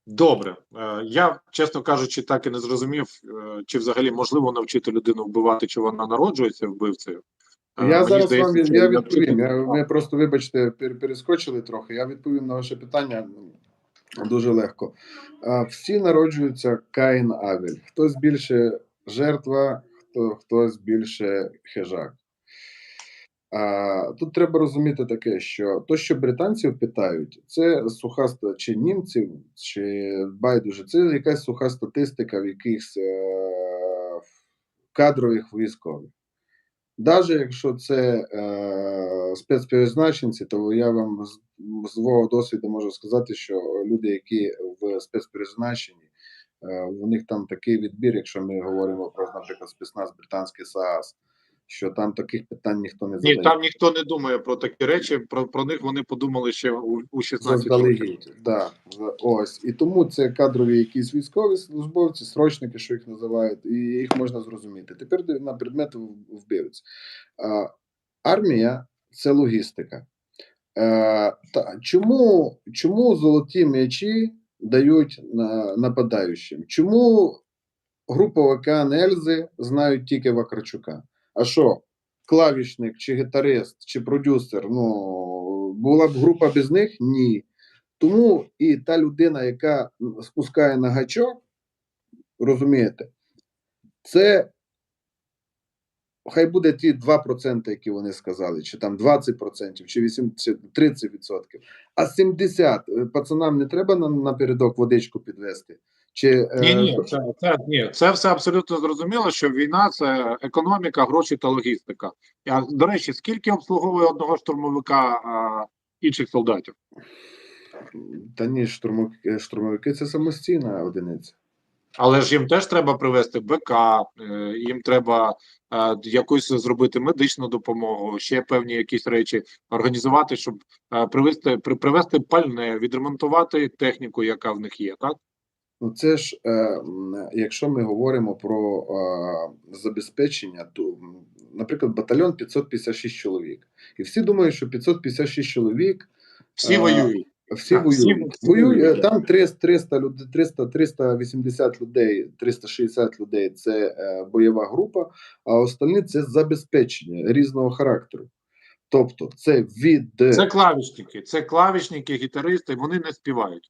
Speaker 1: Добре. Я, чесно кажучи, так і не зрозумів, чи взагалі можливо навчити людину вбивати, чи вона народжується вбивцею.
Speaker 2: Я зараз вам відповім. Ми просто, вибачте, перескочили трохи. Я відповім на ваше питання дуже легко. Всі народжуються Каїн Авель. Хтось більше жертва, хтось більше хижак. Тут треба розуміти таке, що то, що британців питають, це суха, чи німців, чи байдуже, це якась суха статистика в якихось кадрових військових. Навіть якщо це спецпризначенці, то я вам з свого досвіду можу сказати, що люди, які в спецпризначенні, у них там такий відбір, якщо ми говоримо про, наприклад, спецназ британський СААС, що там таких питань ніхто не задає.
Speaker 1: Ні, там ніхто не думає про такі речі, про них вони подумали ще у 16 років.
Speaker 2: Да, ось. І тому це кадрові якісь військові службовці, срочники, що їх називають, і їх можна зрозуміти. Тепер на предмет вбивць. Армія – це логістика. Чому золоті м'ячі дають нападаючим? Чому група Океан Ельзи знають тільки Вакарчука? А що, клавішник, чи гітарист, чи продюсер, була б група без них? Ні. Тому і та людина, яка спускає на гачок, розумієте, це хай буде ті 2%, які вони сказали, чи там 20%, чи 30%, а 70%. Пацанам не треба напередок водичку підвести?
Speaker 1: Це все абсолютно зрозуміло, що війна – це економіка, гроші та логістика. До речі, скільки обслуговує одного штурмовика інших солдатів?
Speaker 2: Та ні, штурмовики – це самостійна одиниця.
Speaker 1: Але ж їм теж треба привезти БК, їм треба якусь зробити медичну допомогу, ще певні якісь речі організувати, щоб привезти пальне, відремонтувати техніку, яка в них є, так?
Speaker 2: Ну, це ж, якщо ми говоримо про забезпечення, то, наприклад, батальйон 556 чоловік. І всі думають, що 556 чоловік
Speaker 1: Всі воюють.
Speaker 2: всі воюють.
Speaker 1: Всі воюють.
Speaker 2: Там 380 людей, 360 людей це бойова група, а остальні це забезпечення різного характеру. Тобто, це від
Speaker 1: Це клавішники, гітаристи, вони не співають.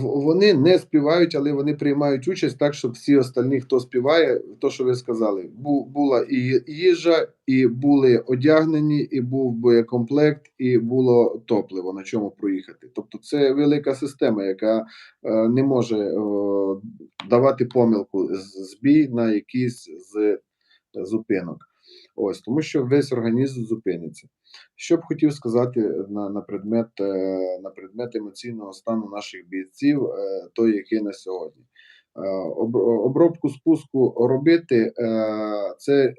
Speaker 2: Вони не співають, але вони приймають участь так, щоб всі остальні, хто співає, то, що ви сказали, була і їжа, і були одягнені, і був боєкомплект, і було топливо, на чому проїхати. Тобто це велика система, яка не може давати помилку, збій на якийсь з зупинок. Ось, тому що весь організм зупиниться. Що б хотів сказати на предмет емоційного стану наших бійців, той, який на сьогодні. Обробку спуску робити, це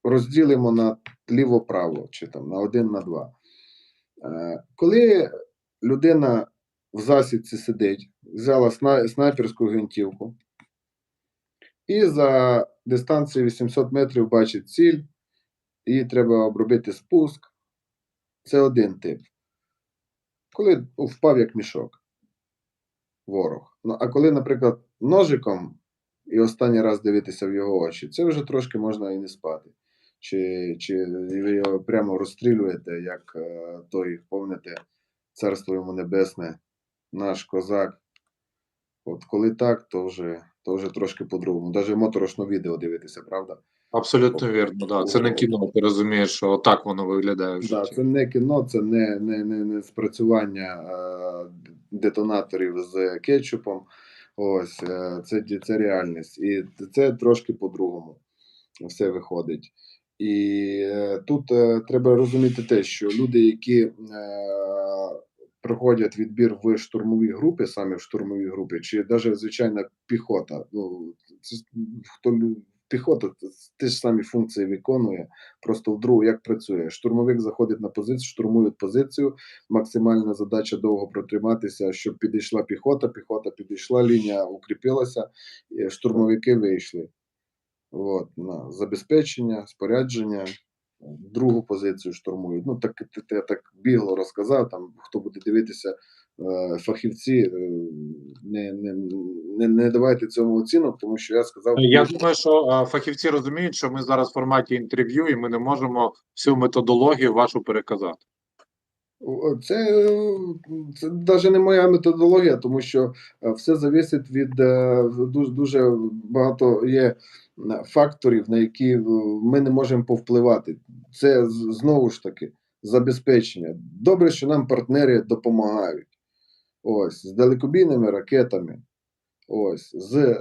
Speaker 2: розділимо на ліво-право, чи там на 1 на 2. Коли людина в засідці сидить, взяла снайперську гвинтівку, і за дистанцією 800 метрів бачить ціль, їй треба обробити спуск. Це один тип. Коли впав як мішок ворог. Ну, а коли, наприклад, ножиком і останній раз дивитися в його очі, це вже трошки можна і не спати. Чи ви його прямо розстрілюєте, як той, помните, царство йому небесне, наш козак. От коли так, то вже трошки по-другому. Навіть моторошно відео дивитися, правда?
Speaker 1: Абсолютно вірно, да. Це не кіно, ти розумієш, що так воно виглядає в
Speaker 2: Да,
Speaker 1: житті.
Speaker 2: це не кіно, це не спрацювання детонаторів з кетчупом. Ось, це реальність. І це трошки по-другому все виходить. І тут треба розуміти те, що люди, які проходять відбір в штурмові групи, саме в штурмовій групі, чи навіть звичайна піхота, ну, це, піхота ті ж самі функції виконує, просто вдруге як працює. Штурмовик заходить на позицію, штурмує позицію, максимальна задача довго протриматися, щоб підійшла піхота підійшла, лінія укріпилася, штурмовики вийшли. От, на забезпечення, спорядження, другу позицію штурмують. Ну, так я так бігло розказав, там, хто буде дивитися, фахівці, не давайте цьому оцінок, тому що я сказав.
Speaker 1: Я думаю, що фахівці розуміють, що ми зараз в форматі інтерв'ю, і ми не можемо всю методологію вашу переказати.
Speaker 2: Це навіть не моя методологія, тому що все залежить від дуже багато є факторів, на які ми не можемо повпливати. Це знову ж таки забезпечення. Добре, що нам партнери допомагають. Ось, з далекобійними ракетами, ось, з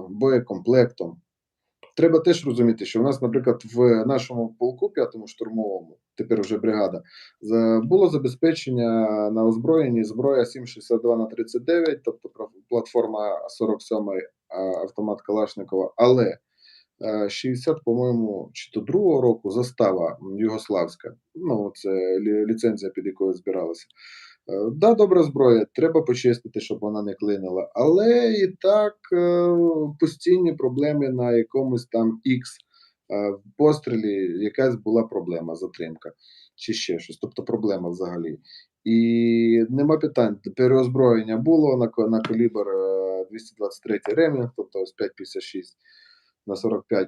Speaker 2: боєкомплектом. Треба теж розуміти, що в нас, наприклад, в нашому полку 5-му штурмовому, тепер вже бригада, було забезпечення на озброєнні зброя 7,62х39, тобто платформа 47-й автомат Калашникова, але 60, по-моєму, чи то другого року застава югославська, ну, це ліцензія, під якою збиралася. Да, добра зброя, треба почистити, щоб вона не клинила, але і так постійні проблеми на якомусь там X пострілі, якась була проблема, затримка, чи ще щось, тобто проблема взагалі. І нема питань, переозброєння було на калібр 223 Ремінг, тобто ось 5,56 на 45.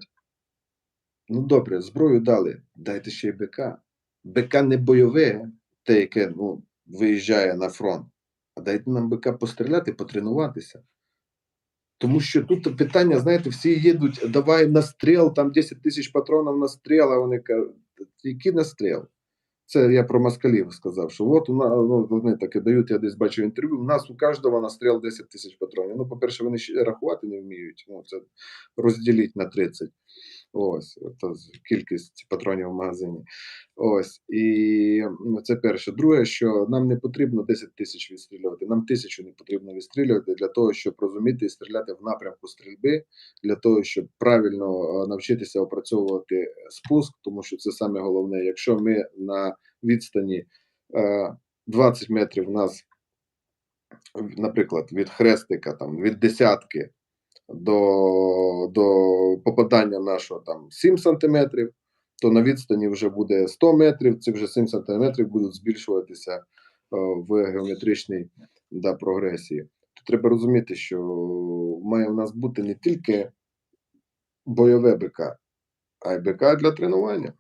Speaker 2: Ну добре, зброю дали, дайте ще й БК. БК не бойове, те, яке, ну, виїжджає на фронт, а дайте нам БК постріляти, потренуватися. Тому що тут питання, знаєте, всі їдуть, давай настріл, там 10 тисяч патронів на стріл, а вони кажуть, який настріл? Це я про москалів сказав, що от ну, вони таке дають, я десь бачив інтерв'ю, у нас у кожного настріл 10 тисяч патронів. Ну, по-перше, вони ще рахувати не вміють, ну, це розділіть на 30. Ось, кількість патронів в магазині. Ось, і це перше. Друге, що нам не потрібно 10 тисяч відстрілювати, нам 1000 не потрібно відстрілювати для того, щоб розуміти і стріляти в напрямку стрільби, для того, щоб правильно навчитися опрацьовувати спуск, тому що це саме головне. Якщо ми на відстані 20 метрів у нас, наприклад, від хрестика, там, від десятки до попадання нашого там 7 сантиметрів, то на відстані вже буде 100 метрів, ці вже 7 сантиметрів будуть збільшуватися в геометричній прогресії. То треба розуміти, що має в нас бути не тільки бойове БК, а й БК для тренування,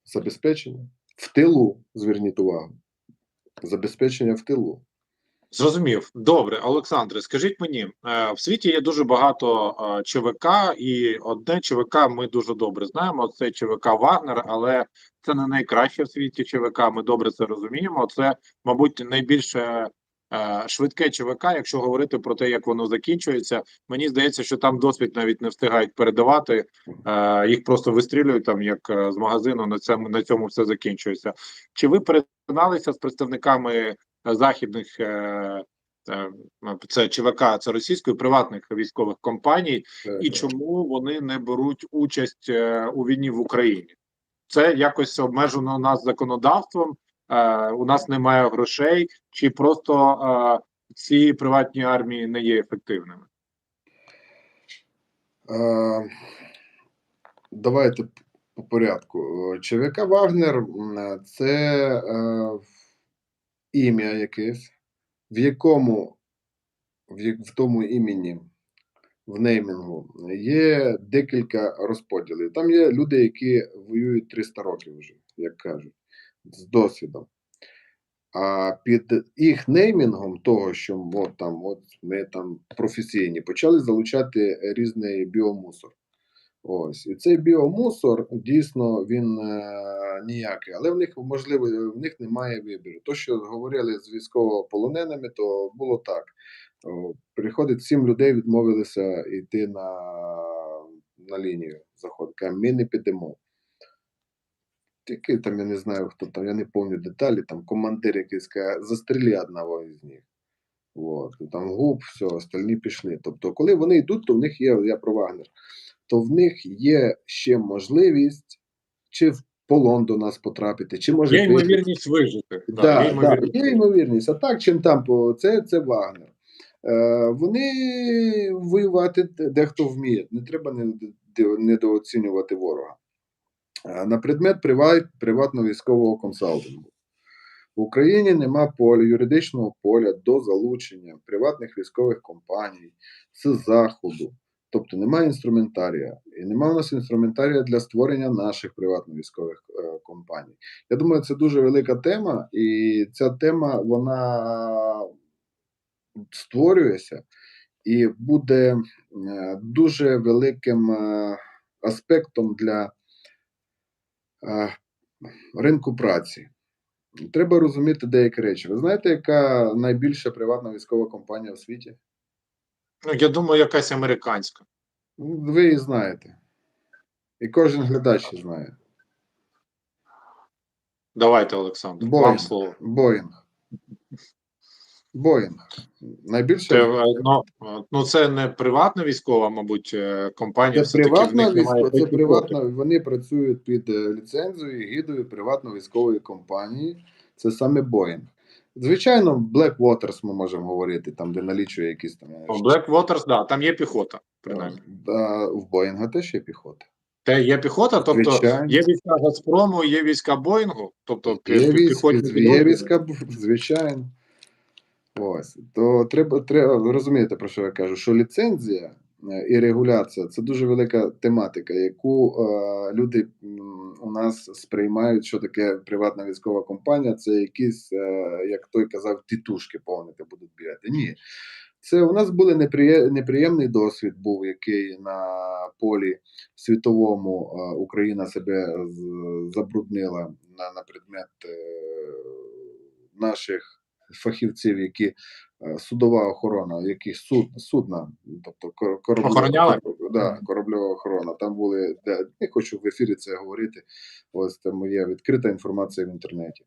Speaker 2: забезпечення. В тилу, зверніть увагу, забезпечення в тилу.
Speaker 1: Зрозумів. Добре, Олександре, скажіть мені, в світі є дуже багато ЧВК, і одне ЧВК ми дуже добре знаємо, це ЧВК «Вагнер», але це не найкраще в світі ЧВК, ми добре це розуміємо. Це, мабуть, найбільше швидке ЧВК, якщо говорити про те, як воно закінчується. Мені здається, що там досвід навіть не встигають передавати, їх просто вистрілюють там, як з магазину, на цьому все закінчується. Чи ви перетиналися з представниками західних це ЧВК, це російської приватних військових компаній, і чому вони не беруть участь у війні в Україні? Це якось обмежено у нас законодавством, у нас немає грошей, чи просто ці приватні армії не є ефективними?
Speaker 2: Давайте по порядку. ЧВК «Вагнер» – це ім'я якесь, в якому в тому імені, в неймінгу, є декілька розподілів. Там є люди, які воюють 300 років вже, як кажуть, з досвідом. А під їх неймінгом того, що ми там професійні, почали залучати різний біомусор. Ось, і цей біомусор, дійсно, він ніякий, але в них немає вибору. То, що говорили з військовополоненими, то було так. Приходить 7 людей, відмовилися йти на лінію заходу. Ми не підемо. Тільки там, я не знаю, хто там, я не пам'ятаю деталі, там командир якийсь каже, застріли одного із них. Вот. І там гуп, все, остальні пішли. Тобто, коли вони йдуть, то в них є, я про Вагнер, то в них є ще можливість чи в полон до нас потрапити, чи може
Speaker 1: Є ймовірність вижити.
Speaker 2: є ймовірність. А так, чим там це Вагнер. Вони воювати дехто вміє, не треба недооцінювати ворога. На предмет приватного військового консалтингу. В Україні нема юридичного поля до залучення приватних військових компаній з заходу. Тобто немає інструментарія. І немає у нас інструментарія для створення наших приватно-військових компаній. Я думаю, це дуже велика тема, і ця тема, вона створюється і буде дуже великим аспектом для ринку праці. Треба розуміти деякі речі. Ви знаєте, яка найбільша приватна військова компанія в світі?
Speaker 1: Ну, я думаю, якась американська.
Speaker 2: Ви її знаєте. І кожен глядач її знає.
Speaker 1: Давайте, Олександр, вам слово.
Speaker 2: Боїнг. Найбільше.
Speaker 1: Це не приватна військова, мабуть, компанія.
Speaker 2: Це приватна військова, це приватна, вони працюють під ліцензією, гідою приватно-військової компанії. Це саме Боїнг. Звичайно, Black Waters ми можемо говорити, там, де налічує якісь там.
Speaker 1: Black Waters, да, там є піхота, принаймні.
Speaker 2: В Боїнга теж є піхота.
Speaker 1: Те є піхота, тобто звичайно. Є війська Газпрому, є війська Боїнгу, тобто
Speaker 2: є війська, звичайно. Ось, то треба розуміти, про що я кажу, що ліцензія і регуляція – це дуже велика тематика, яку люди у нас сприймають, що таке приватна військова компанія, це якісь, як той казав, тітушки повнити будуть бігати. Ні. Це у нас був неприємний досвід, який на полі світовому Україна себе забруднила на предмет наших фахівців, які судова охорона, які судна, тобто да, корабльова охорона. Там були, не хочу в ефірі це говорити, ось це моя відкрита інформація в інтернеті.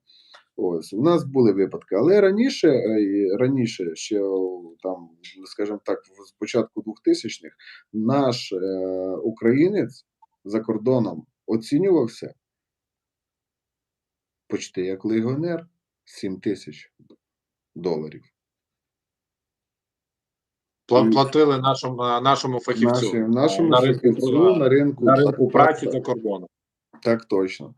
Speaker 2: Ось, у нас були випадки, але раніше ще там, скажімо так, з початку 2000-х, наш українець за кордоном оцінювався почти як легіонер, $7,000.
Speaker 1: Платили нашому фахівцю
Speaker 2: Нашому
Speaker 1: на ринку
Speaker 2: фахівцю на ринку,
Speaker 1: на ринку
Speaker 2: так,
Speaker 1: праці
Speaker 2: так,
Speaker 1: за кордоном.
Speaker 2: так точно.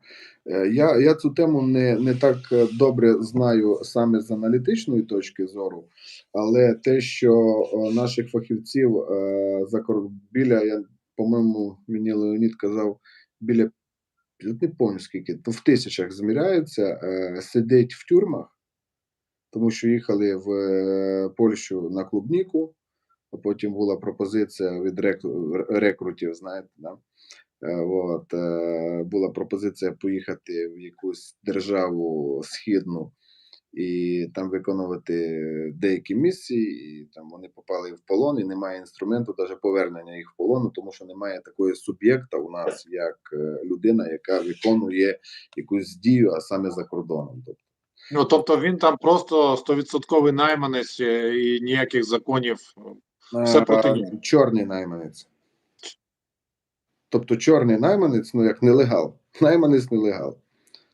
Speaker 2: Я цю тему не так добре знаю саме з аналітичної точки зору, але те, що наших фахівців біля, я, по-моєму, мені Леонід казав, біля, не пам'ятаю скільки, то в тисячах зміряються, сидять в тюрмах, тому що їхали в Польщу на клубніку, а потім була пропозиція від рекрутів, знаєте, да? Була пропозиція поїхати в якусь державу східну і там виконувати деякі місії, і там вони попали в полон, і немає інструменту навіть повернення їх в полону, тому що немає такої суб'єкта у нас, як людина, яка виконує якусь дію, а саме за кордоном.
Speaker 1: Ну, тобто він там просто 100% найманець і ніяких законів, все проти нього.
Speaker 2: Чорний найманець. Тобто чорний найманець, ну як нелегал, найманець нелегал.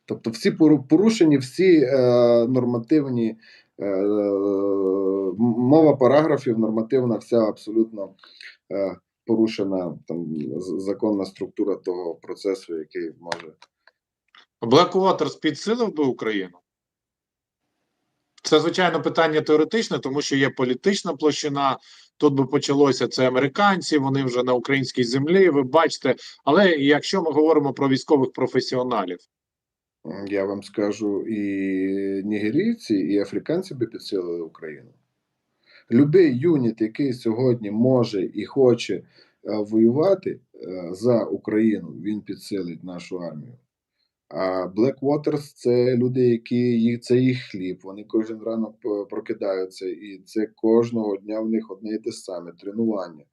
Speaker 2: Тобто всі порушені, всі нормативні, мова параграфів нормативна, вся абсолютно порушена там законна структура того процесу, який може.
Speaker 1: Blackwater підсилив би Україну? Це, звичайно, питання теоретичне, тому що є політична площина. Тут би почалося це американці, вони вже на українській землі, ви бачите. Але якщо ми говоримо про військових професіоналів,
Speaker 2: я вам скажу, і нігерійці, і африканці би підсилили Україну. Любий юніт, який сьогодні може і хоче воювати за Україну, він підсилить нашу армію. А Blackwaters – це люди, які це їх хліб, вони кожен ранок прокидаються, і це кожного дня в них одне і те саме тренування.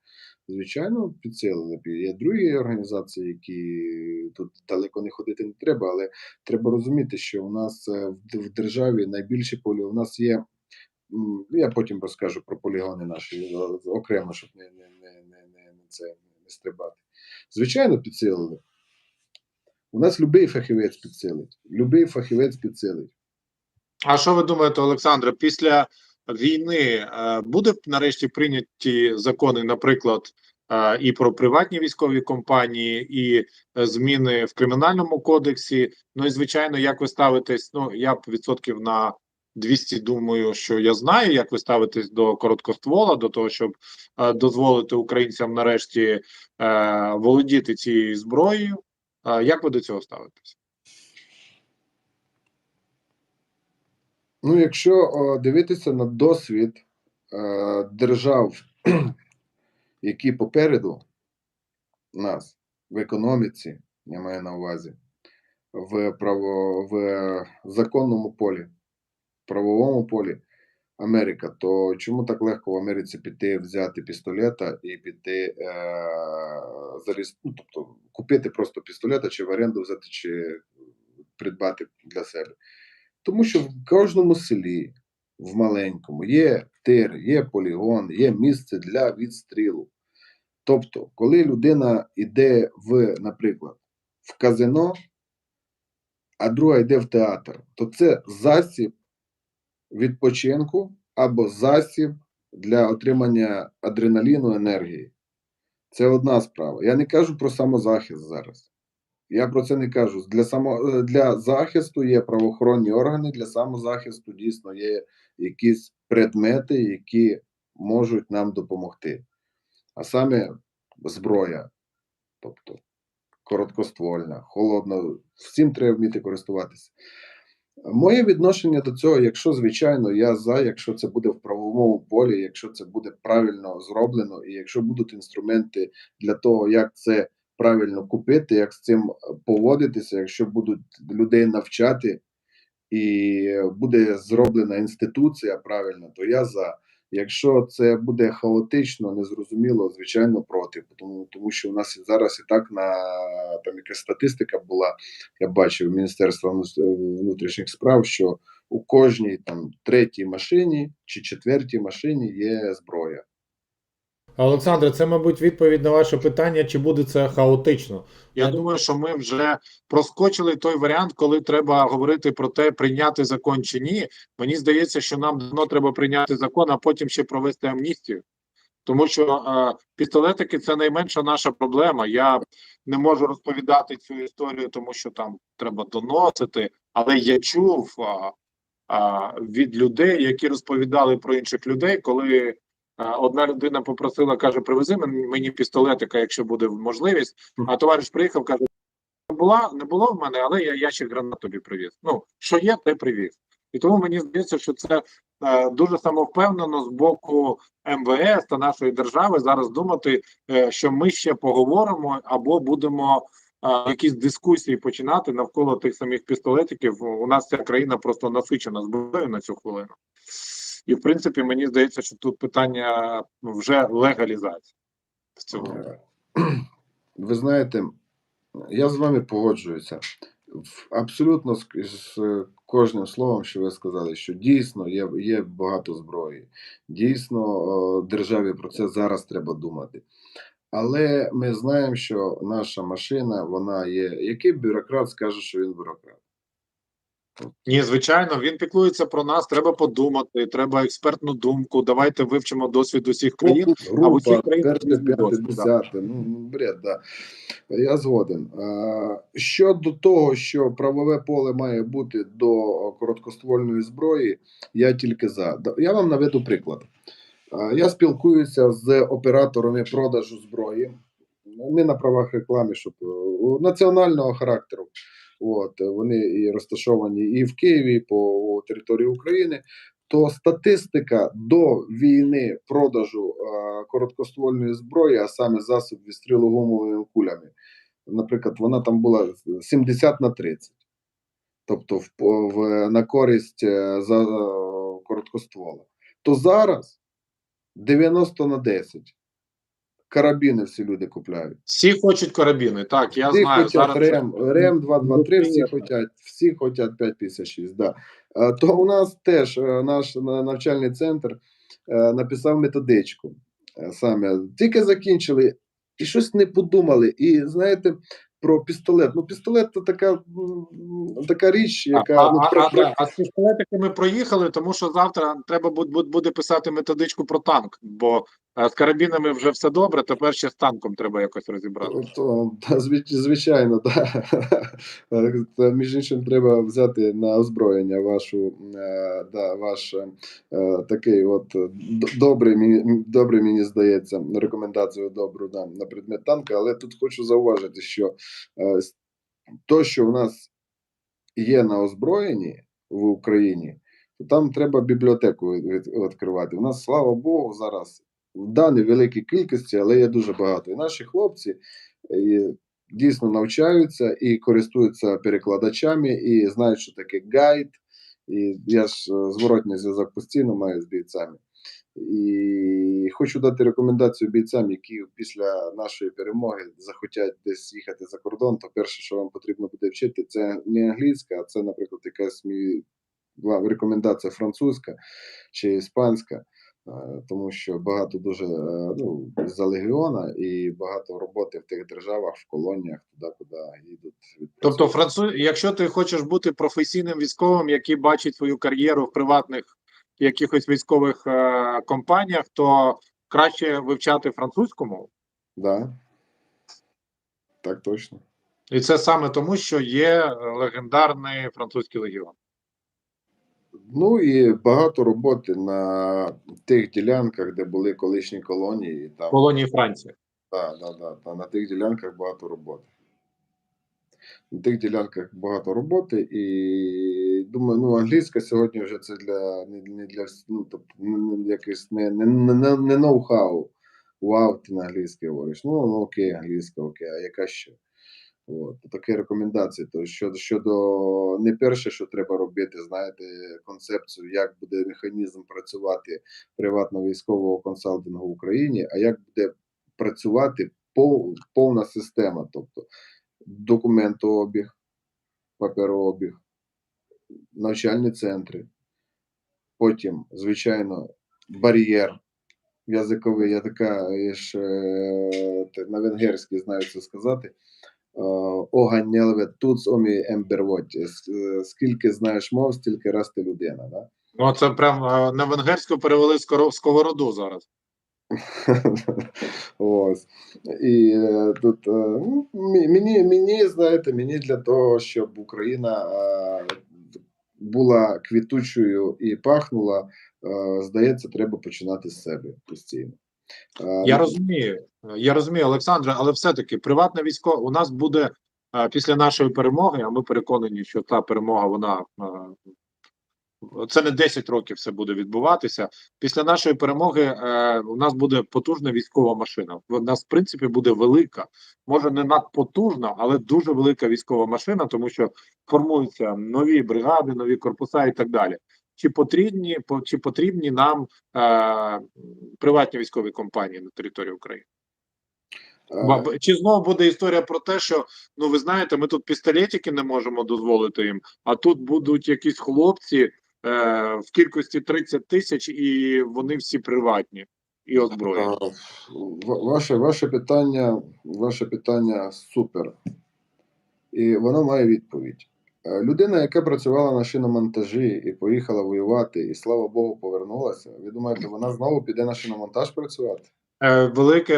Speaker 2: Звичайно, підсилили. Є другі організації, які тут далеко не ходити не треба, але треба розуміти, що у нас в державі найбільші полі. У нас є, я потім розкажу про полігони наші окремо, щоб не стрибати. Звичайно, підсилили. У нас любий фахівець підсилить. Любий фахівець підсилить.
Speaker 1: А що ви думаєте, Олександре, після війни буде нарешті прийняті закони, наприклад, і про приватні військові компанії, і зміни в Кримінальному кодексі? Ну і, звичайно, як ви ставитесь, ну, я б відсотків на 200 думаю, що я знаю, як ви ставитесь до короткоствола, до того, щоб дозволити українцям нарешті володіти цією зброєю. Як ви до цього ставитесь?
Speaker 2: Ну, якщо дивитися на досвід держав, які попереду нас в економіці, я маю на увазі, в законному полі, правовому полі Америка, то чому так легко в Америці піти, взяти пістолета і піти тобто купити просто пістолета, чи в оренду взяти, чи придбати для себе? Тому що в кожному селі, в маленькому, є тир, є полігон, є місце для відстрілу. Тобто, коли людина йде наприклад, в казино, а друга йде в театр, то це засіб відпочинку або засіб для отримання адреналіну, енергії. Це одна справа. Я не кажу про самозахист зараз. Я про це не кажу. Для захисту є правоохоронні органи, для самозахисту дійсно є якісь предмети, які можуть нам допомогти. А саме зброя, тобто короткоствольна, холодна, всім треба вміти користуватися. Моє відношення до цього, якщо, звичайно, я за, якщо це буде в правовому полі, якщо це буде правильно зроблено, і якщо будуть інструменти для того, як це правильно купити, як з цим поводитися, якщо будуть людей навчати, і буде зроблена інституція правильно, то я за. Якщо це буде хаотично, незрозуміло, звичайно, проти. Тому що у нас зараз і так там якась статистика була, я бачив Міністерства внутрішніх справ, що у кожній там третій машині чи четвертій машині є зброя.
Speaker 1: Олександре, це, мабуть, відповідь на ваше питання, чи буде це хаотично. Я думаю, що ми вже проскочили той варіант, коли треба говорити про те, прийняти закон чи ні. Мені здається, що нам давно треба прийняти закон, а потім ще провести амністію. Тому що пістолетики це найменша наша проблема. Я не можу розповідати цю історію, тому що там треба доносити, але я чув від людей, які розповідали про інших людей, коли одна людина попросила, каже, привези мені пістолетика, якщо буде можливість. А товариш приїхав, каже, не було в мене, але я ящик гранат тобі привіз. Ну, що є, те привіз. І тому мені здається, що це дуже самовпевнено з боку МВС та нашої держави зараз думати, що ми ще поговоримо або будемо якісь дискусії починати навколо тих самих пістолетиків. У нас ця країна просто насичена зброєю на цю хвилину. І, в принципі, мені здається, що тут питання вже легалізації в цьому.
Speaker 2: Ви знаєте, я з вами погоджуюся. Абсолютно з кожним словом, що ви сказали, що дійсно є багато зброї. Дійсно, державі про це зараз треба думати. Але ми знаємо, що наша машина, вона є. Який бюрократ скаже, що він бюрократ?
Speaker 1: Ні, звичайно, він піклується про нас, треба подумати, треба експертну думку, давайте вивчимо досвід усіх країн, а в усіх
Speaker 2: Група,
Speaker 1: країнах
Speaker 2: перше,
Speaker 1: різний
Speaker 2: п'яте,
Speaker 1: досвід. Да.
Speaker 2: десяте, бред, да. Я згоден. Щодо того, що правове поле має бути до короткоствольної зброї, я тільки за. Я вам наведу приклад. Я спілкуюся з операторами продажу зброї, не на правах реклами, щоб національного характеру. Вони і розташовані і в Києві, і по території України. То статистика до війни продажу короткоствольної зброї, а саме засоб відстрілу гумовими кулями, наприклад, вона там була 70/30. Тобто на користь за короткоствола. То зараз 90/10. Карабіни всі люди купляють.
Speaker 1: Всі хочуть карабіни, так, я
Speaker 2: Всі
Speaker 1: знаю.
Speaker 2: хочуть
Speaker 1: Зараз
Speaker 2: РЕМ 223, всі хочуть 5,56, да. То у нас теж наш навчальний центр написав методичку. Саме тільки закінчили і щось не подумали. І знаєте, про пістолет. Ну, пістолет це така річ, яка
Speaker 1: з пістолетиками проїхали, тому що завтра треба буде писати методичку про танк, бо з карабінами вже все добре, тепер ще з танком треба якось розібратися.
Speaker 2: Звичайно, так. Між іншим, треба взяти на озброєння ваш такий добрий, мені здається, рекомендацію добру на предмет танка, але тут хочу зауважити, що то, що в нас є на озброєнні в Україні, то там треба бібліотеку відкривати. У нас, слава Богу, зараз в невеликій кількості, але є дуже багато. І наші хлопці дійсно навчаються і користуються перекладачами, і знають, що таке гайд. І я ж зворотній зв'язок постійно маю з бійцями. І хочу дати рекомендацію бійцям, які після нашої перемоги захотять десь їхати за кордон, то перше, що вам потрібно буде вчити, це не англійська, а це, наприклад, якась рекомендація французька чи іспанська, тому що багато дуже за легіона і багато роботи в тих державах, в колоніях, туди, куди їдуть.
Speaker 1: Тобто, якщо ти хочеш бути професійним військовим, який бачить свою кар'єру в приватних якихось військових компаніях, то краще вивчати французьку мову?
Speaker 2: Да. Так точно.
Speaker 1: І це саме тому, що є легендарний французький легіон.
Speaker 2: Ну і багато роботи на тих ділянках, де були колишні колонії.
Speaker 1: Колонії Франції.
Speaker 2: Так. На тих ділянках багато роботи. На тих ділянках багато роботи, і думаю, англійська сьогодні вже це не для тобто якийсь не ноу-хау. Вау, ти на англійській говориш. Ну окей, англійська, окей, а яка ще? От, такі рекомендації. То щодо не перше, що треба робити, знаєте, концепцію, як буде механізм працювати приватного військового консалтингу в Україні, а як буде працювати повна система, тобто документообіг, паперообіг, навчальні центри, потім, звичайно, бар'єр язиковий. Я така, на венгерській знаю це сказати. Огань нелеве туц омі ембервоть. Скільки знаєш мов, стільки раз ти людина. Да?
Speaker 1: Ну, це прям на венгерську перевели сковороду зараз.
Speaker 2: Ось. І тут мені, знаєте, мені для того, щоб Україна була квітучою і пахнула, здається, треба починати з себе постійно.
Speaker 1: Я розумію, Олександре, але все-таки приватне військо у нас буде після нашої перемоги, а ми переконані, що та перемога, вона це не 10 років все буде відбуватися. Після нашої перемоги у нас буде потужна військова машина. У нас, в принципі, буде велика, може не надпотужна, але дуже велика військова машина, тому що формуються нові бригади, нові корпуса і так далі. Чи потрібні нам приватні військові компанії на території України? Чи знову буде історія про те, що, ну ви знаєте, ми тут пістолетики не можемо дозволити їм, а тут будуть якісь хлопці в кількості 30 тисяч, і вони всі приватні і озброєні.
Speaker 2: Ваше питання супер. І воно має відповідь. Людина, яка працювала на шиномонтажі і поїхала воювати, і слава Богу, повернулася. Ви думаєте, вона знову піде на шиномонтаж працювати?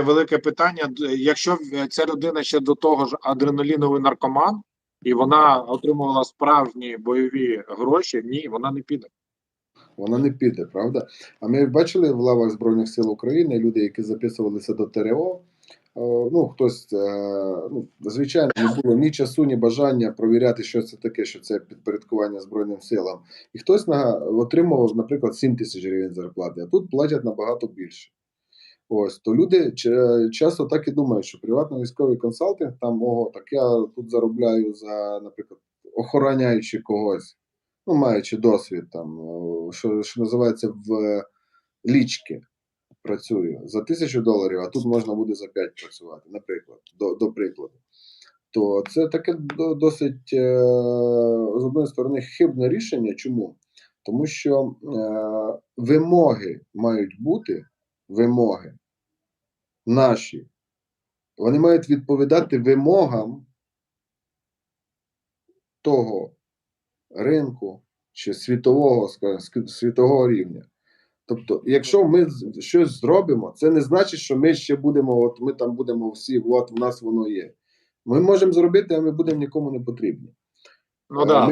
Speaker 1: Велике питання. Якщо ця людина ще до того ж адреналіновий наркоман, і вона отримувала справжні бойові гроші, ні, вона не піде.
Speaker 2: Вона не піде, правда? А ми бачили в лавах Збройних сил України люди, які записувалися до ТРО. Ну, хтось, звичайно, не було ні часу, ні бажання провіряти, що це таке, що це підпорядкування Збройним силам. І хтось отримував, наприклад, 7 тисяч гривень зарплати, а тут платять набагато більше. Ось, то люди часто так і думають, що приватний військовий консалтинг, там, так я тут заробляю за, наприклад, охороняючи когось, ну, маючи досвід, там, що називається в лічки, працюю за $1000, а тут можна буде за 5 працювати, наприклад, до прикладу. То це таке досить, з одної сторони, хибне рішення. Чому? Тому що вимоги мають бути, вимоги наші, вони мають відповідати вимогам того ринку чи світового рівня. Тобто, якщо ми щось зробимо, це не значить, що ми ще будемо, ми там будемо всі, в нас воно є. Ми можемо зробити, а ми будемо нікому не потрібні.
Speaker 1: Ну, да.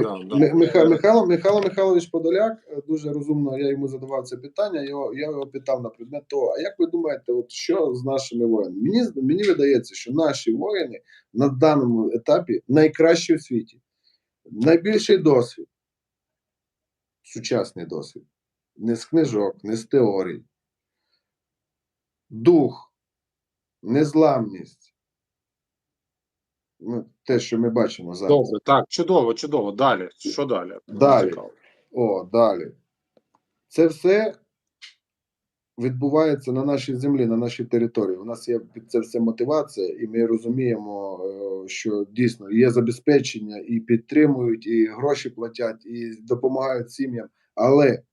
Speaker 2: Михайло Михайлович Подоляк, дуже розумно, я йому задавав це питання, я його питав на предмет того, а як ви думаєте, от що з нашими воїнами? Мені видається, що наші воїни на даному етапі найкращі в світі. Найбільший досвід, сучасний досвід, не з книжок, не з теорій, дух, незламність, те, що ми бачимо зараз.
Speaker 1: Добре, так, чудово. Далі. Що далі?
Speaker 2: Далі. Це все відбувається на нашій землі, на нашій території. У нас є під це все мотивація, і ми розуміємо, що дійсно є забезпечення, і підтримують, і гроші платять, і допомагають сім'ям. Але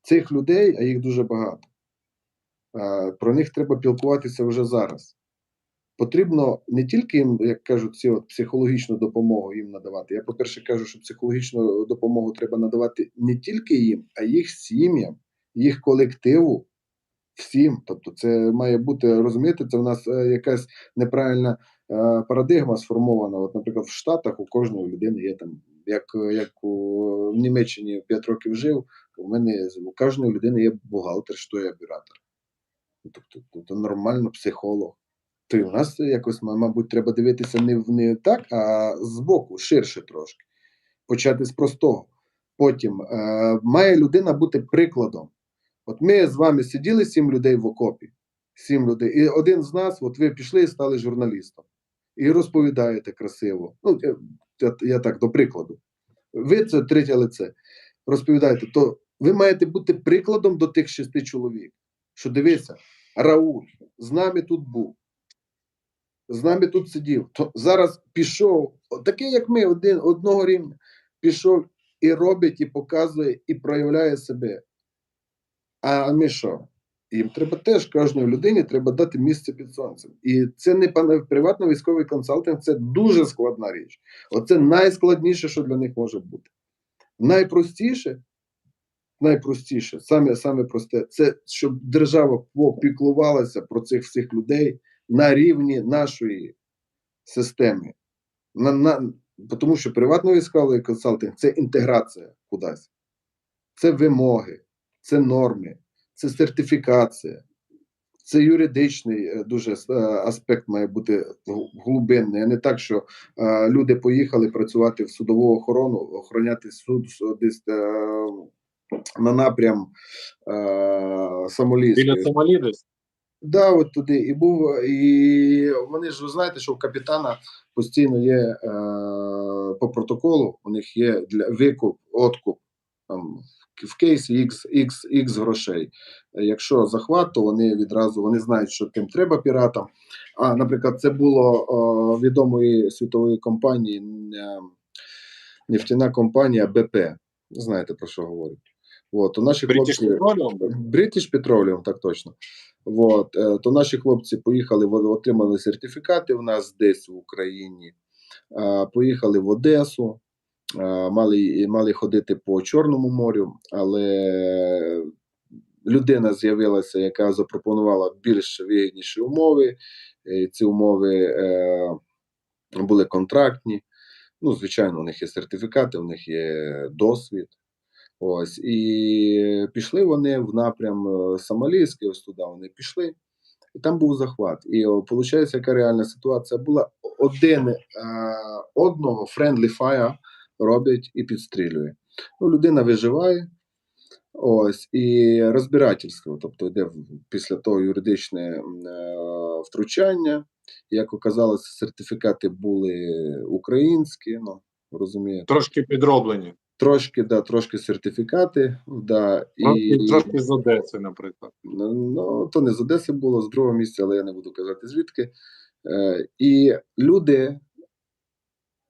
Speaker 2: цих людей, а їх дуже багато, про них треба піклуватися вже зараз. Потрібно не тільки їм, як кажуть, психологічну допомогу їм надавати. Я, по-перше, кажу, що психологічну допомогу треба надавати не тільки їм, а їх сім'ям, їх колективу, всім. Тобто це має бути, розумієте, це в нас якась неправильна парадигма сформована. От, наприклад, в Штатах у кожної людини є там, як в Німеччині 5 років жив, у кожної людини є бухгалтер, що є оператор. Тобто нормально психолог. То й у нас якось, мабуть, треба дивитися не так, а збоку, ширше трошки. Почати з простого. Потім має людина бути прикладом. От ми з вами сиділи 7 людей в окопі. 7 людей. І один з нас, от ви пішли і стали журналістом. і розповідаєте красиво. Ну, я так, до прикладу. Ви це третє лице. Розповідаєте, то ви маєте бути прикладом до тих 6 чоловік. Що дивися, Рауль з нами тут був, з нами тут сидів. То зараз пішов, такий як ми, одного рівня, пішов і робить, і показує, і проявляє себе. А ми що? Їм треба теж, кожній людині треба дати місце під сонцем. І це не приватний військовий консалтинг, це дуже складна річ. Оце найскладніше, що для них може бути. Найпростіше, саме просте, це щоб держава попіклувалася про цих всіх людей на рівні нашої системи. Тому що приватний військовий консалтинг – це інтеграція кудись. Це вимоги, це норми, це сертифікація, це юридичний дуже аспект має бути глибинний, а не так, що люди поїхали працювати в судову охорону, охороняти суд десь на напрям Самолійської.
Speaker 1: Біля Сомалі десь?
Speaker 2: Да, от туди і був, і вони ж, ви знаєте, що у капітана постійно є по протоколу, у них є для викуп, откуп, там, в кейсі X грошей. Якщо захват, то вони відразу вони знають, що тим треба піратам. А, наприклад, це було відомої світової компанії, нефтяна компанія БП. Знаєте, про що говорю. От, у наших British Petroleum, так точно. От, то наші хлопці поїхали, отримали сертифікати в нас десь в Україні, поїхали в Одесу, мали ходити по Чорному морю, але людина з'явилася, яка запропонувала більш вигідніші умови. Ці умови були контрактні. Ну, звичайно, у них є сертифікати, у них є досвід. Ось, і пішли вони в напрям Сомалійський, ось туди вони пішли, і там був захват. І виходить, яка реальна ситуація була, одного friendly fire робить і підстрілює. Ну, людина виживає, ось, і розбирательство, тобто йде після того юридичне втручання. Як оказалося, сертифікати були українські, ну, розумієте.
Speaker 1: Трошки підроблені.
Speaker 2: Трошки сертифікати,
Speaker 1: Трошки з Одеси, наприклад.
Speaker 2: Ну, то не з Одеси було, з другого місця, але я не буду казати звідки. І люди,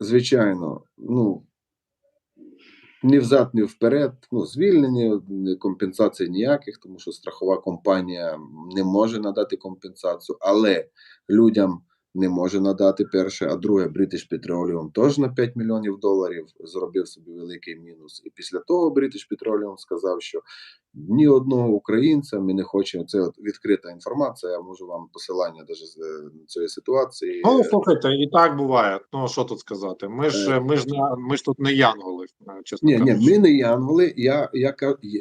Speaker 2: звичайно, ну, ні взад, ні вперед, ну, звільнені, компенсацій ніяких, тому що страхова компанія не може надати компенсацію, але людям не може надати перше, а друге, British Petroleum теж на $5 мільйонів зробив собі великий мінус. І після того British Petroleum сказав, що ні одного українця ми не хочемо, це от відкрита інформація, я можу вам посилання навіть з цієї ситуації.
Speaker 1: Ну, слухайте, і так буває, ну, що тут сказати, ми ж тут не янголи, чесно кажучи.
Speaker 2: Ні, ми не янголи,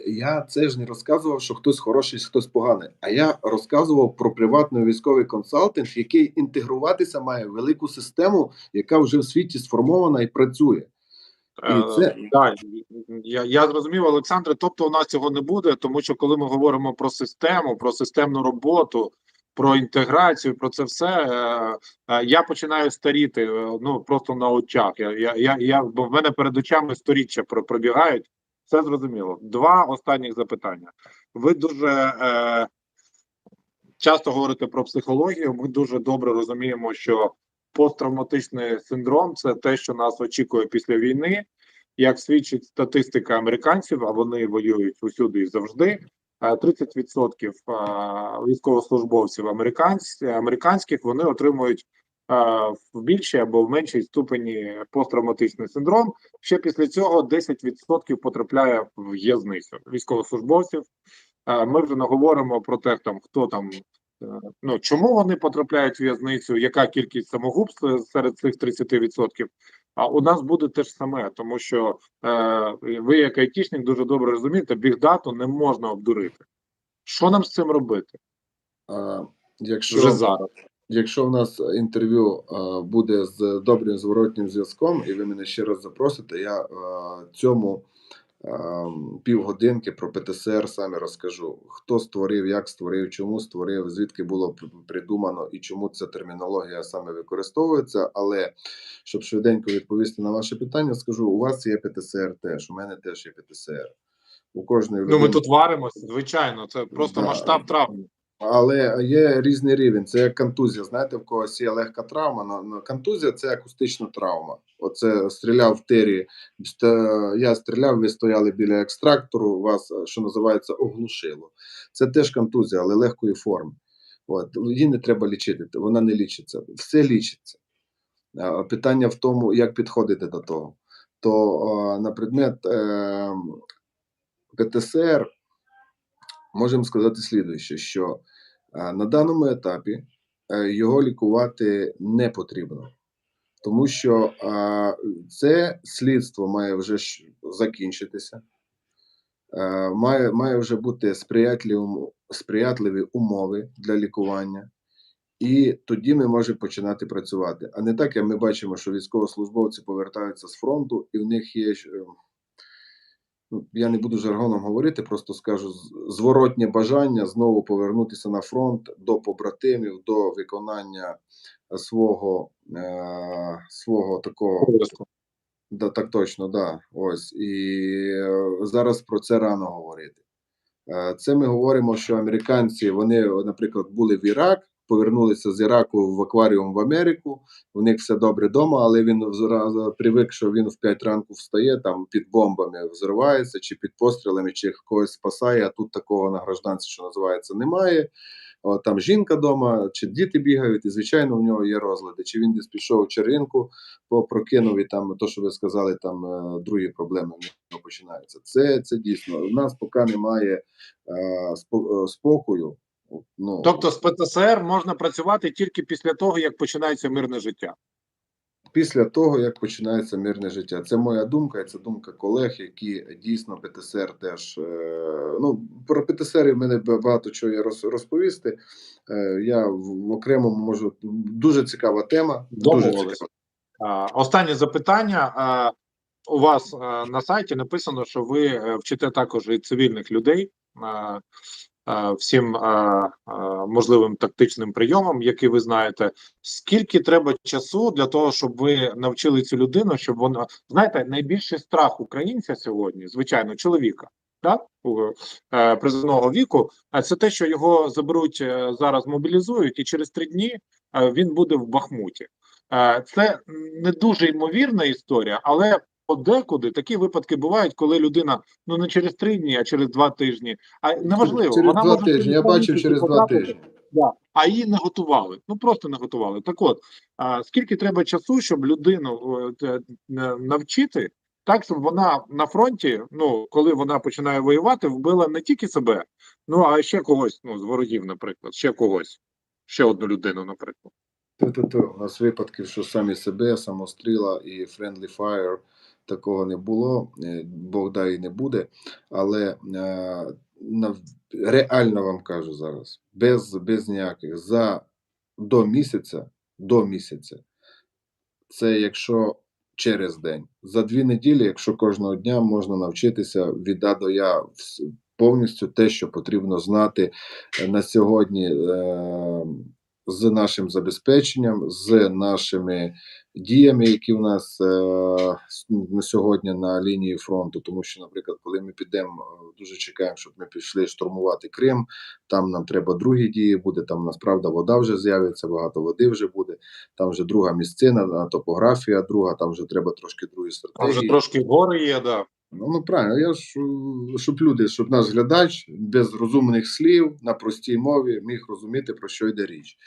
Speaker 2: я це ж не розказував, що хтось хороший, хтось поганий, а я розказував про приватний військовий консалтинг, який інтегруватися має в велику систему, яка вже в світі сформована і працює.
Speaker 1: Так, я зрозумів, Олександре, тобто у нас цього не буде, тому що коли ми говоримо про систему, про системну роботу, про інтеграцію, про це все, я починаю старіти, ну, просто на очах. Бо в мене перед очами сторіччя пробігають, все зрозуміло. Два останніх запитання. Ви дуже часто говорите про психологію, ми дуже добре розуміємо, що посттравматичний синдром – це те, що нас очікує після війни. Як свідчить статистика американців, а вони воюють усюди і завжди, 30% військовослужбовців американських вони отримують в більшій або в меншій ступені посттравматичний синдром. Ще після цього 10% потрапляє в в'язницю військовослужбовців. Ми вже не говоримо про те, хто там, ну, чому вони потрапляють в в'язницю, яка кількість самогубств серед цих 30%. А у нас буде те ж саме, тому що ви, як айтішник, дуже добре розумієте, бігдату не можна обдурити. Що нам з цим робити? Вже зараз.
Speaker 2: Якщо в нас інтерв'ю буде з добрим зворотнім зв'язком, і ви мене ще раз запросите, я цьому півгодинки про ПТСР саме розкажу. Хто створив, як створив, чому створив, звідки було придумано і чому ця термінологія саме використовується. Але щоб швиденько відповісти на ваше питання, скажу, у вас є ПТСР теж, у мене теж є ПТСР. У кожної
Speaker 1: Ну, ми
Speaker 2: людини.
Speaker 1: тут варимося, звичайно, це просто
Speaker 2: Да.
Speaker 1: масштаб травми.
Speaker 2: Але є різний рівень. Це як контузія. Знаєте, в когось є легка травма. Контузія це акустична травма. Оце стріляв в тирі. Я стріляв, ви стояли біля екстрактору, вас, що називається, оглушило. Це теж контузія, але легкої форми. От. Її не треба лічити, вона не лічиться. Все лічиться. Питання в тому, як підходити до того. То на предмет ПТСР можемо сказати слідуюче, що на даному етапі його лікувати не потрібно, тому що це слідство має вже закінчитися, має вже бути сприятливі умови для лікування, і тоді ми можемо починати працювати. А не так, як ми бачимо, що військовослужбовці повертаються з фронту, і в них є, я не буду жаргоном говорити, просто скажу, зворотнє бажання знову повернутися на фронт до побратимів, до виконання свого такого. Да, так точно, да. Ось. І зараз про це рано говорити. Це ми говоримо, що американці, вони, наприклад, були в Ірак, повернулися з Іраку в акваріум в Америку, у них все добре вдома, але він зразу привик, що він в 5 ранку встає, там під бомбами взривається, чи під пострілами, чи когось спасає, а тут такого на гражданці, що називається, немає. От, там жінка вдома, чи діти бігають, і, звичайно, в нього є розлади. Чи він десь пішов в червінку, прокинув, і там, то, що ви сказали, там другі проблеми в нього починаються. Це дійсно. У нас поки немає спокою. Ну,
Speaker 1: Тобто з ПТСР можна працювати тільки після того, як починається мирне життя?
Speaker 2: Після того, як починається мирне життя. Це моя думка, і це думка колег, які дійсно ПТСР теж. Про ПТСР в мене багато чого є розповісти. Я в окремому можу. Дуже цікава тема. Дуже цікава.
Speaker 1: Останнє запитання. У вас на сайті написано, що ви вчите також і цивільних людей всім можливим тактичним прийомам, які ви знаєте. Скільки треба часу для того, щоб ви навчили цю людину, щоб вона... Знаєте, найбільший страх українця сьогодні, звичайно, чоловіка, так? Призовного віку, це те, що його заберуть зараз, мобілізують, і через 3 дні він буде в Бахмуті. Це не дуже ймовірна історія, але подекуди такі випадки бувають, коли людина, ну не через 3 дні, а через 2 тижні. А неважливо,
Speaker 2: через
Speaker 1: вона
Speaker 2: 2
Speaker 1: може
Speaker 2: тижні. Я бачив через 2 тижні.
Speaker 1: Да. А її не готували. Ну просто не готували. Так от, скільки треба часу, щоб людину навчити, так, щоб вона на фронті, ну, коли вона починає воювати, вбила не тільки себе, ну, а ще когось, ну, з ворогів, наприклад, ще когось, ще одну людину, наприклад.
Speaker 2: У нас випадків, що самі себе, самостріла і friendly fire, такого не було, Бог дай і не буде, але реально вам кажу зараз, без ніяких, до місяця, це якщо через день, за 2 неділі, якщо кожного дня можна навчитися від А до Я повністю те, що потрібно знати на сьогодні, з нашим забезпеченням, з нашими діями, які в нас на сьогодні на лінії фронту. Тому що, наприклад, коли ми підемо, дуже чекаємо, щоб ми пішли штурмувати Крим, там нам треба другі дії буде, там насправді вода вже з'явиться, багато води вже буде, там вже друга місцина, топографія друга, там вже треба трошки другі стратегії.
Speaker 1: Там вже трошки гори є, да.
Speaker 2: Ну, правильно, я ж, щоб наш глядач без розумних слів на простій мові міг розуміти, про що йде річ.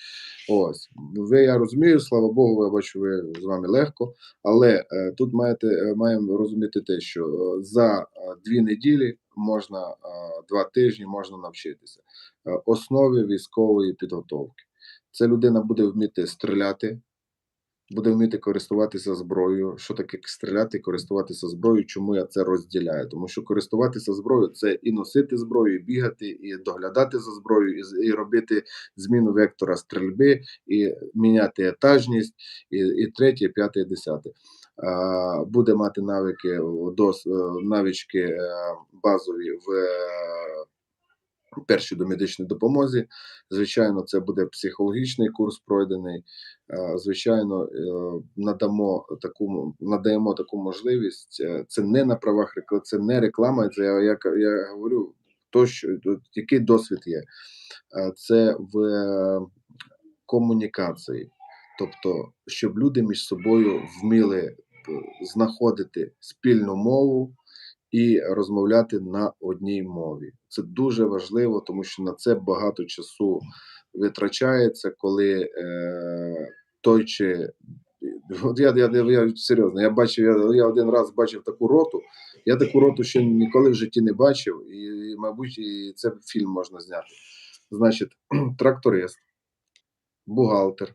Speaker 2: Ось, я розумію, слава Богу, я бачу, ви з вами легко, але тут маємо розуміти те, що за 2 неділі можна, 2 тижні можна навчитися основі військової підготовки. Це людина буде вміти стріляти, буде вміти користуватися зброєю. Що таке стріляти і користуватися зброєю? Чому я це розділяю? Тому що користуватися зброєю – це і носити зброю, і бігати, і доглядати за зброєю, і робити зміну вектора стрільби, і міняти етажність, і третє, і п'яте, і десяте. Буде мати навички базові в першій домедичній допомозі. Звичайно, це буде психологічний курс пройдений. Звичайно, надаємо таку можливість. Це не на правах реклами, це не реклама. Це я говорю, який досвід є. Це в комунікації. Тобто, щоб люди між собою вміли знаходити спільну мову і розмовляти на одній мові. Це дуже важливо, тому що на це багато часу витрачається, коли той чи я серйозно, я один раз бачив таку роту. Я таку роту ще ніколи в житті не бачив, і, мабуть, і це фільм можна зняти. Значить, тракторист, бухгалтер,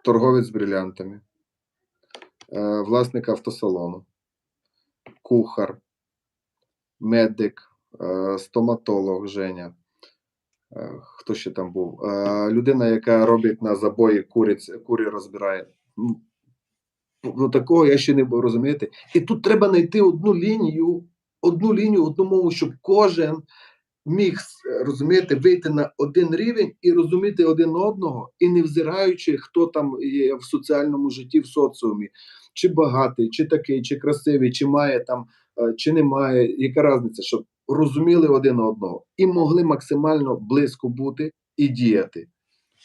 Speaker 2: торговець брилянтами, власник автосалону, кухар, медик, стоматолог Женя, хто ще там був, людина, яка робить на забої курі розбирає. Ну, такого я ще не був, розумієте? І тут треба знайти одну лінію, одну мову, щоб кожен міг, розумієте, вийти на один рівень і розуміти один одного, і не взираючи, хто там є в соціальному житті, в соціумі, чи багатий, чи такий, чи красивий, чи має там, чи немає, яка різниця, щоб розуміли один одного і могли максимально близько бути і діяти.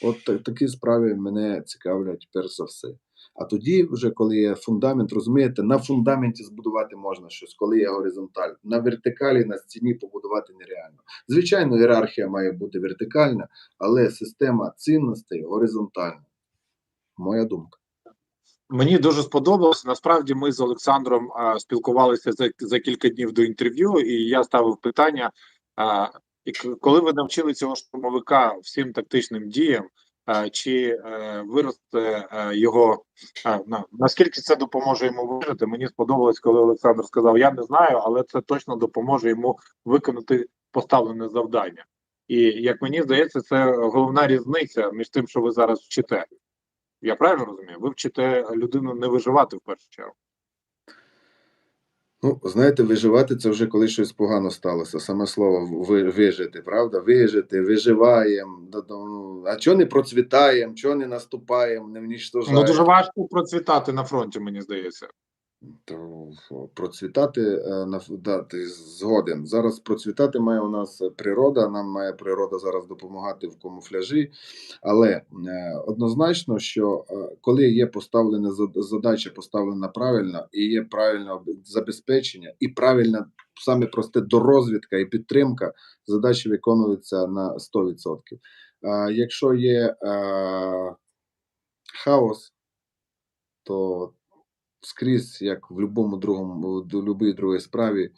Speaker 2: От такі справи мене цікавлять перш за все. А тоді, вже коли є фундамент, розумієте, на фундаменті збудувати можна щось, коли є горизонталь. На вертикалі, на стіні побудувати нереально. Звичайно, ієрархія має бути вертикальна, але система цінностей горизонтальна. Моя думка.
Speaker 1: Мені дуже сподобалось. Насправді ми з Олександром спілкувалися за кілька днів до інтерв'ю, і я ставив питання, коли ви навчили цього штурмовика всім тактичним діям, чи виросте його, наскільки це допоможе йому вижити? Мені сподобалось, коли Олександр сказав, я не знаю, але це точно допоможе йому виконати поставлене завдання. І, як мені здається, це головна різниця між тим, що ви зараз вчите. Я правильно розумію? Ви вчите людину не виживати в першу чергу.
Speaker 2: Ну, знаєте, виживати – це вже коли щось погано сталося. Саме слово вижити, правда? Вижити, виживаємо. А чого не процвітаємо, чого не наступаємо, не внічтожаємо?
Speaker 1: Ну, дуже важко процвітати на фронті, мені здається.
Speaker 2: То процвітати, ти згоден. Зараз процвітати має у нас природа, нам має природа зараз допомагати в камуфляжі, але однозначно, що коли є поставлена задача поставлена правильно, і є правильне забезпечення, і правильна, саме просте, дорозвідка і підтримка, задачі виконуються на 100%. Якщо є хаос, то скрізь, як в будь-якій другій справі,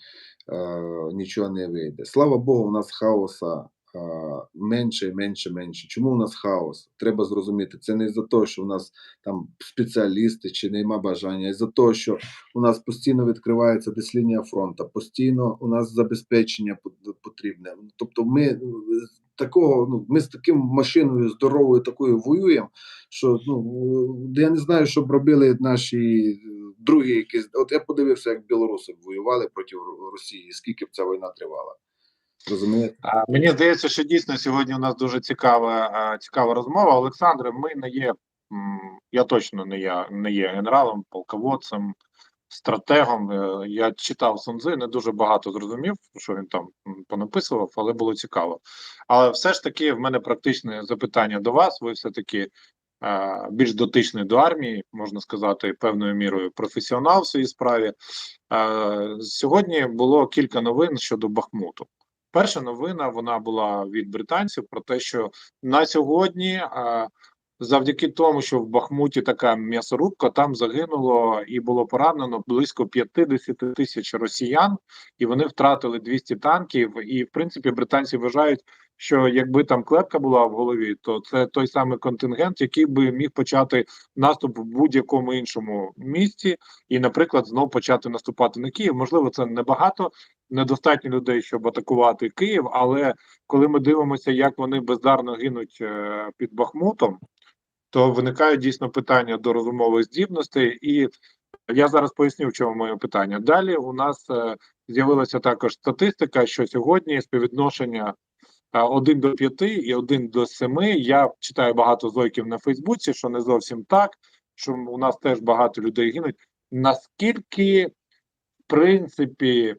Speaker 2: нічого не вийде. Слава Богу, у нас хаоса менше. Чому у нас хаос? Треба зрозуміти, це не за те, що у нас там спеціалісти чи нема бажання, а за те, що у нас постійно відкривається десь лінія фронту, постійно у нас забезпечення потрібне. Тобто ми з таким машиною здоровою такою воюємо, що я не знаю, що б робили наші другі якісь. От я подивився, як білоруси воювали проти Росії, скільки б ця війна тривала. Розумієте?
Speaker 1: Мені здається, що дійсно сьогодні у нас дуже цікава розмова. Олександре, ми не є, я точно не є генералом, полководцем, стратегом. Я читав Сунцзи, не дуже багато зрозумів, що він там понаписував, але було цікаво. Але все ж таки в мене практичне запитання до вас. Ви все-таки більш дотичний до армії, можна сказати, певною мірою професіонал в своїй справі. Сьогодні було кілька новин щодо Бахмуту. Перша новина, вона була від британців про те, що на сьогодні, завдяки тому, що в Бахмуті така м'ясорубка, там загинуло і було поранено близько 50 тисяч росіян, і вони втратили 200 танків. І, в принципі, британці вважають, що якби там клепка була в голові, то це той самий контингент, який би міг почати наступ в будь-якому іншому місті, і, наприклад, знов почати наступати на Київ. Можливо, це небагато, недостатньо людей, щоб атакувати Київ, але коли ми дивимося, як вони бездарно гинуть під Бахмутом, то виникають дійсно питання до розумових здібностей, і я зараз поясню, в чому моє питання. Далі у нас з'явилася також статистика, що сьогодні співвідношення 1 до 5 і 1 до 7. Я читаю багато зойків на Фейсбуці, що не зовсім так, що у нас теж багато людей гинуть. Наскільки, в принципі,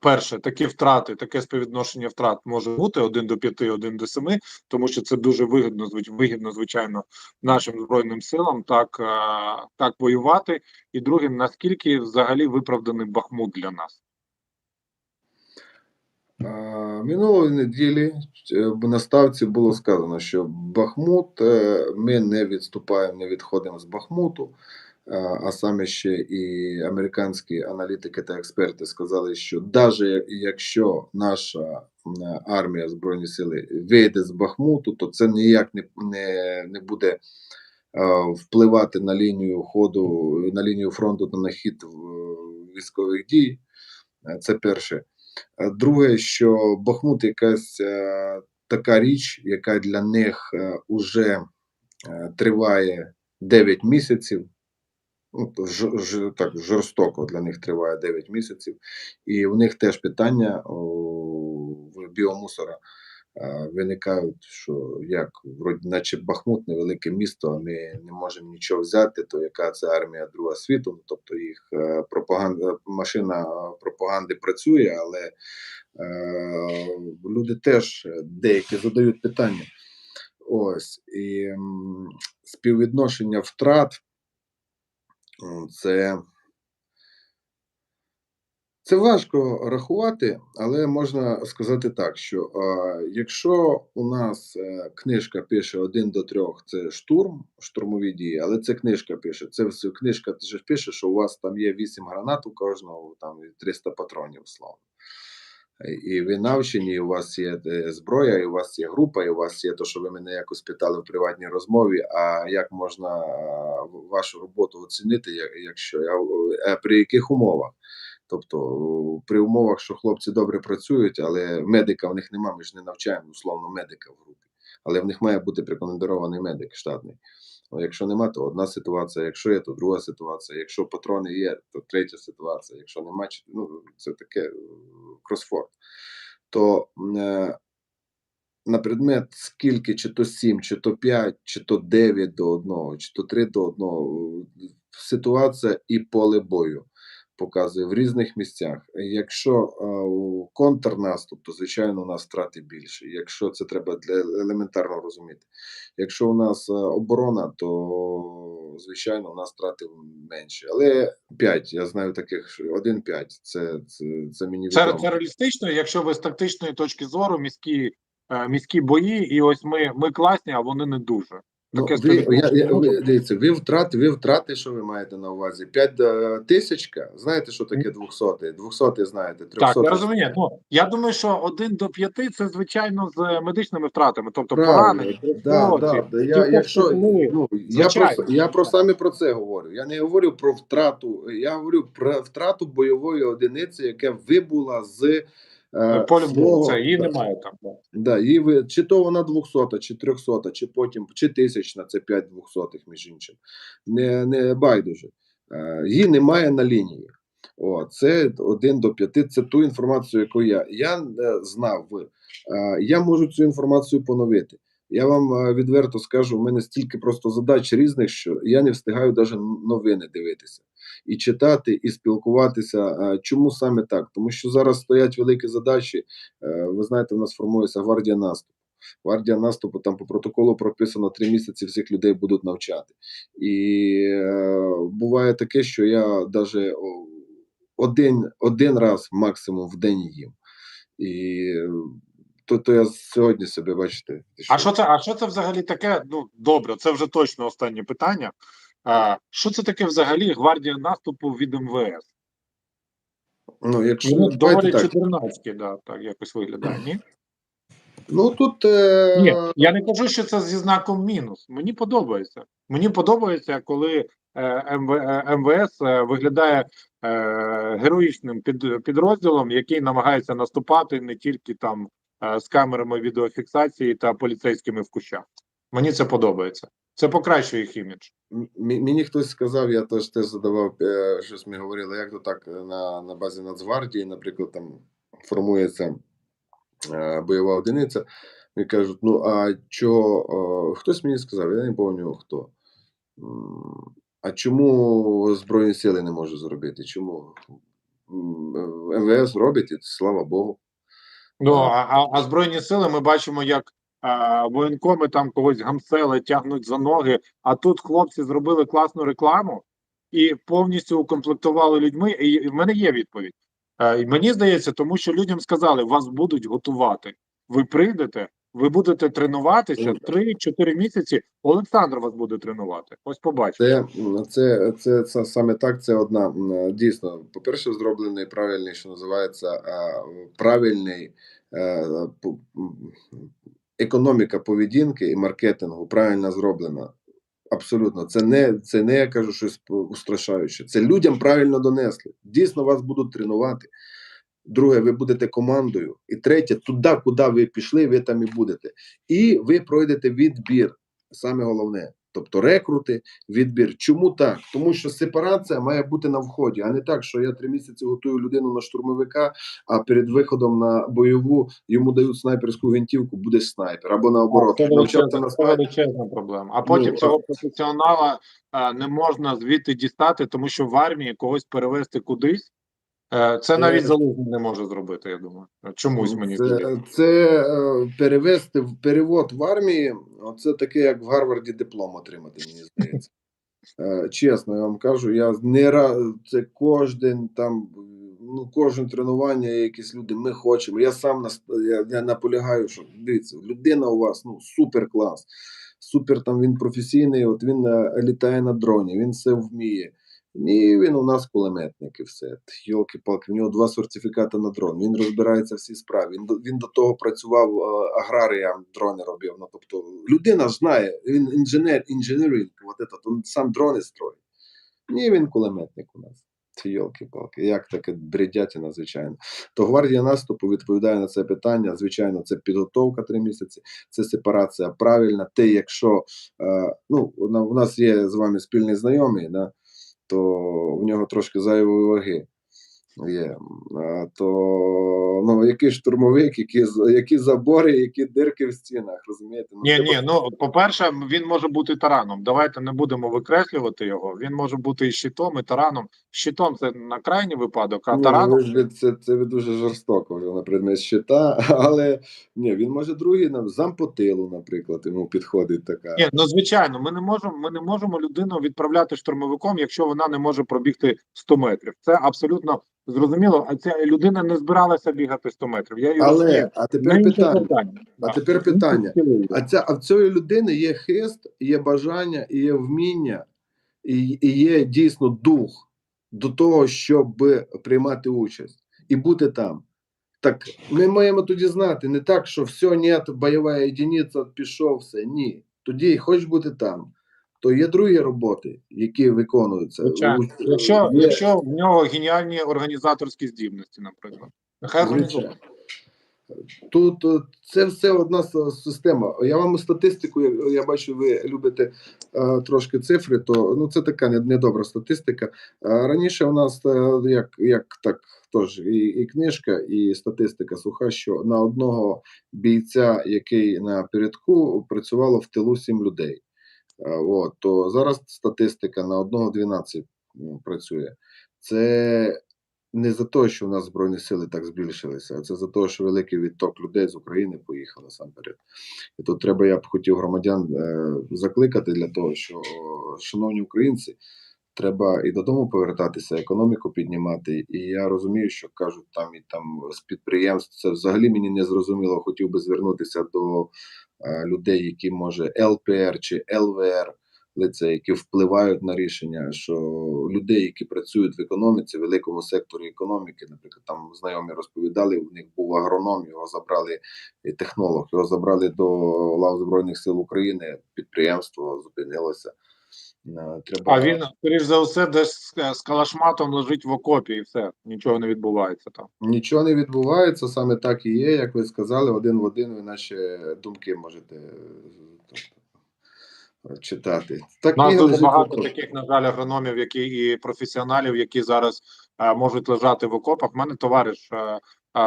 Speaker 1: перше, такі втрати, таке співвідношення втрат може бути 1 до 5, 1 до 7, тому що це дуже вигідно, звичайно, нашим Збройним силам так воювати. І друге, наскільки взагалі виправданий Бахмут для нас?
Speaker 2: Минулої неділі на ставці було сказано, що Бахмут, ми не відступаємо, не відходимо з Бахмуту, а саме ще і американські аналітики та експерти сказали, що навіть якщо наша армія, Збройні сили вийде з Бахмуту, то це ніяк не буде впливати на лінію ходу, на лінію фронту та на хід військових дій. Це перше. Друге, що Бахмут якась така річ, яка для них уже триває 9 місяців. Ну, так жорстоко для них триває 9 місяців. І у них теж питання в біомусора виникають, що як, вроді, наче Бахмут невелике місто, а ми не можемо нічого взяти, то яка це армія Другого світу, ну, тобто їх машина пропаганди працює, але люди теж деякі задають питання. Ось, і співвідношення втрат, це важко рахувати, але можна сказати так, що якщо у нас книжка пише 1 до 3, це штурмові дії, але це книжка пише, книжка ж пише, що у вас там є 8 гранат у кожного, там 300 патронів, словно. І ви навчені, і у вас є зброя, і у вас є група, і у вас є те, що ви мене якось питали в приватній розмові, а як можна вашу роботу оцінити, якщо при яких умовах? Тобто при умовах, що хлопці добре працюють, але медика в них немає, ми ж не навчаємо условно медика в групі, але в них має бути прикомендований медик штатний. Якщо нема, то одна ситуація, якщо є, то друга ситуація, якщо патрони є, то третя ситуація, якщо нема, ну, це таке кросфорд. То на предмет скільки, чи то 7, чи то 5, чи то 9 до 1, чи то 3 до 1, ситуація і поле бою показує в різних місцях. Якщо контрнаступ, то, звичайно, у нас втрати більше. Якщо це треба для елементарно розуміти. Якщо у нас оборона, то, звичайно, у нас втрати менші. Але 5, я знаю таких, що 1-5, це мені відомо.
Speaker 1: Це реалістично, якщо ви з тактичної точки зору міські бої, і ось ми класні, а вони не дуже.
Speaker 2: Ну, дивіться, ви втрати, що ви маєте на увазі? 5 тисячка? Знаєте, що таке 200? 200 знаєте, 300.
Speaker 1: Так, я розумію. Ну, я думаю, що 1 до 5 – це, звичайно, з медичними втратами, тобто
Speaker 2: Правильно,
Speaker 1: поранені,
Speaker 2: я саме про це говорю. Я не говорю про втрату, я говорю про втрату бойової одиниці, яка вибула з
Speaker 1: полю бою, це її немає там.
Speaker 2: Да, чи то вона 200, чи 300, чи потім, чи 1000, це 5 200, між іншим. Не байдуже. Її немає на лінії. Це 1 до 5, це ту інформацію, яку я знав. Я можу цю інформацію поновити. Я вам відверто скажу, у мене стільки просто задач різних, що я не встигаю навіть новини дивитися. І читати, і спілкуватися. Чому саме так? Тому що зараз стоять великі задачі. Ви знаєте, у нас формується гвардія наступу. Гвардія наступу, там по протоколу прописано 3 місяці всіх людей будуть навчати. І буває таке, що я навіть один раз максимум в день їм. І то я сьогодні себе, бачите.
Speaker 1: А що це взагалі таке? Ну, добре, це вже точно останнє питання. Що це таке взагалі гвардія наступу від МВС?
Speaker 2: Ну, якщо
Speaker 1: доволі чудернацьке, так якось виглядає, ні?
Speaker 2: Ну тут
Speaker 1: Ні, я не кажу, що це зі знаком мінус. Мені подобається. Мені подобається, коли МВС виглядає героїчним підрозділом, який намагається наступати не тільки там з камерами відеофіксації та поліцейськими в кущах. Мені це подобається. Це покращує їх імідж.
Speaker 2: мені хтось сказав, я теж задавав, щось ми говорили, як то так на базі Нацгвардії, наприклад, там формується бойова одиниця. І кажуть, ну а чого, хтось мені сказав, я не пам'ятаю хто. А чому Збройні сили не можуть зробити? Чому? МВС робить, і слава Богу.
Speaker 1: Ну а Збройні сили ми бачимо, як воєнкоми там когось гамсели, тягнуть за ноги. А тут хлопці зробили класну рекламу і повністю укомплектували людьми. І в мене є відповідь. І мені здається, тому що людям сказали, вас будуть готувати. Ви прийдете, ви будете тренуватися 3-4 місяці. Олександр вас буде тренувати. Ось побачите.
Speaker 2: Це саме так. Це одна дійсно. По-перше, зроблений правильний, що називається правильний економіка поведінки і маркетингу. Правильно зроблена. Абсолютно, це не я кажу щось устрашаюче. Це людям правильно донесли. Дійсно, вас будуть тренувати. Друге, ви будете командою. І третє, туди, куди ви пішли, ви там і будете. І ви пройдете відбір. Саме головне. Тобто рекрути, відбір. Чому так? Тому що сепарація має бути на вході, а не так, що я 3 місяці готую людину на штурмовика, а перед виходом на бойову йому дають снайперську гвинтівку, будеш снайпер. Або наоборот.
Speaker 1: Це величезна проблема. А потім цього професіонала не можна звідти дістати, тому що в армії когось перевести кудись. Це навіть Залужний не може зробити, я думаю. Чомусь мені здається.
Speaker 2: Це перевести в перевод в армії, це таке, як в Гарварді диплом отримати, мені здається. Чесно, я вам кажу, я не раз, це кожен там, кожен тренування, якісь люди, ми хочемо. Я сам я наполягаю, що дивіться, людина у вас супер клас, супер там він професійний, от він літає на дроні, він все вміє. Ні, він у нас кулеметник і все. Йолки-палки, в нього 2 сертифікати на дрон. Він розбирається в всій справі. Він до того працював аграріям, дрони робив. Ну, тобто, людина ж знає, він інженеринг, він сам дрони строїть. Ні, він кулеметник у нас. Йолки-палки, як таке бредятина, звичайно. То гвардія наступу відповідає на це питання. Звичайно, це підготовка 3 місяці, це сепарація правильна. Те, якщо у нас є з вами спільний знайомий, да, то в нього трошки зайвої ваги є. То який штурмовик, які забори, які дирки в стінах, розумієте?
Speaker 1: По-перше, він може бути тараном. Давайте не будемо викреслювати його. Він може бути і щитом, і тараном. Щитом це на крайній випадок, а тараном...
Speaker 2: Це ви дуже жорстоко вже на предмет щита, але він може другий, зампотилу, наприклад, йому підходить така.
Speaker 1: Звичайно, ми не можемо людину відправляти штурмовиком, якщо вона не може пробігти 100 метрів. Це абсолютно зрозуміло, а ця людина не збиралася бігати 100 метрів. Я її розумію.
Speaker 2: А тепер питання. А в цієї людини є хист, є бажання, і є вміння, і є дійсно дух до того, щоб приймати участь і бути там. Так ми маємо тоді знати, не так, що все, ні, бойова єдиниця, пішов, все. Ні. Тоді хоч бути там. То є другі роботи, які виконуються.
Speaker 1: Якщо в нього геніальні організаторські здібності, наприклад. Нехай організує.
Speaker 2: Тут це все одна система. Я вам статистику, я бачу, ви любите трошки цифри, то це така недобра статистика. Раніше у нас як так теж і книжка, і статистика суха, що на одного бійця, який на передку, працювало в тилу 7 людей. То зараз статистика на одного 12 працює. Це не за те, що в нас Збройні сили так збільшилися, а це за те, що великий відток людей з України поїхав насамперед. І тут треба, я б хотів громадян закликати для того, що, шановні українці, треба і додому повертатися, економіку піднімати. І я розумію, що кажуть там з підприємств, це взагалі мені не зрозуміло, хотів би звернутися до людей, які може ЛПР чи ЛВР лице, які впливають на рішення, що людей, які працюють в економіці, в великому секторі економіки, наприклад, там знайомі розповідали, у них був агроном, його забрали, і технолог, його забрали до лав Збройних сил України, підприємство зупинилося.
Speaker 1: А
Speaker 2: Треба
Speaker 1: він, скоріш за все, десь з калашматом лежить в окопі і все, нічого не відбувається там.
Speaker 2: Нічого не відбувається, саме так і є, як ви сказали, один в один ви наші думки можете читати.
Speaker 1: У
Speaker 2: Так
Speaker 1: нас
Speaker 2: книга
Speaker 1: дуже
Speaker 2: лежить в
Speaker 1: багато
Speaker 2: окопі.
Speaker 1: таких, на жаль, агрономів, які і професіоналів, які зараз можуть лежати в окопах. У мене товариш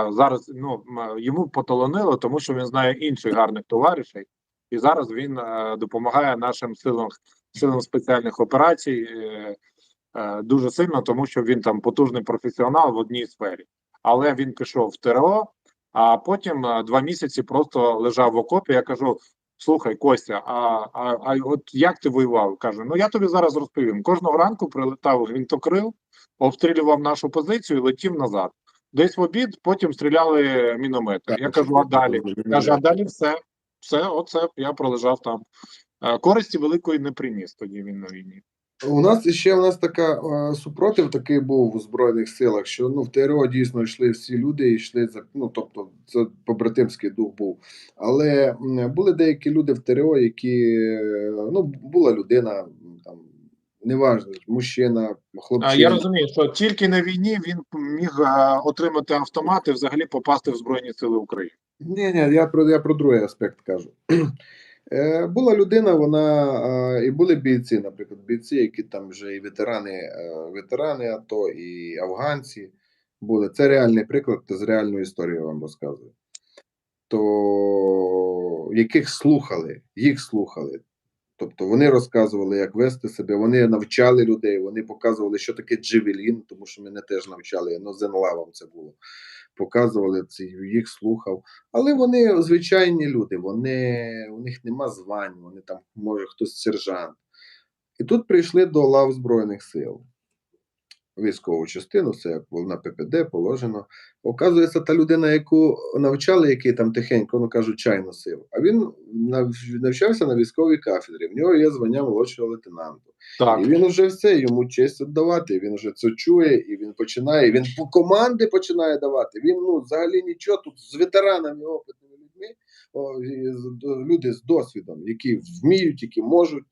Speaker 1: зараз, ну, йому поталанило, тому що він знає інших гарних товаришей, і зараз він допомагає нашим силам спеціальних операцій дуже сильно, тому що він там потужний професіонал в одній сфері. Але він пішов в ТРО, а потім 2 місяці просто лежав в окопі. Я кажу: слухай, Костя, а от як ти воював? Каже: ну я тобі зараз розповім. Кожного ранку прилетав гвинтокрил, обстрілював нашу позицію і летів назад. Десь в обід, потім стріляли міномети. Я кажу: а далі? Каже: а далі все, оце я пролежав там. Користі великої не приніс тоді він на війні.
Speaker 2: У нас така супротив такий був у Збройних силах, що ну в ТРО дійсно йшли всі люди, і йшли за тобто це побратимський дух був. Але були деякі люди в ТРО, які була людина там. Неважно, мужчина, хлопчина.
Speaker 1: Я розумію, що тільки на війні він міг отримати автомат і взагалі попасти в Збройні Сили України.
Speaker 2: Ні, я про другий аспект кажу. Була людина, вона і були бійці, наприклад, бійці, які там вже і ветерани АТО, і афганці були. Це реальний приклад, з реальної історії я вам розказую. То їх слухали. Тобто вони розказували, як вести себе, вони навчали людей, вони показували, що таке джевелін, тому що мене теж навчали, зенлавом це було. Показували це, їх слухав. Але вони звичайні люди, у них нема звань, вони там, може, хтось сержант. І тут прийшли до лав Збройних сил. Військову частину, це як на ППД положено. Оказується, та людина, яку навчали, який там тихенько, кажуть, чай носив, а він навчався на військовій кафедрі, в нього є звання молодшого лейтенанту.
Speaker 1: Так.
Speaker 2: І він вже все, йому честь віддавати, він вже це чує, і він починає, він по команди починає давати, він взагалі нічого, тут з ветеранами, опитними людьми, люди з досвідом, які вміють, які можуть,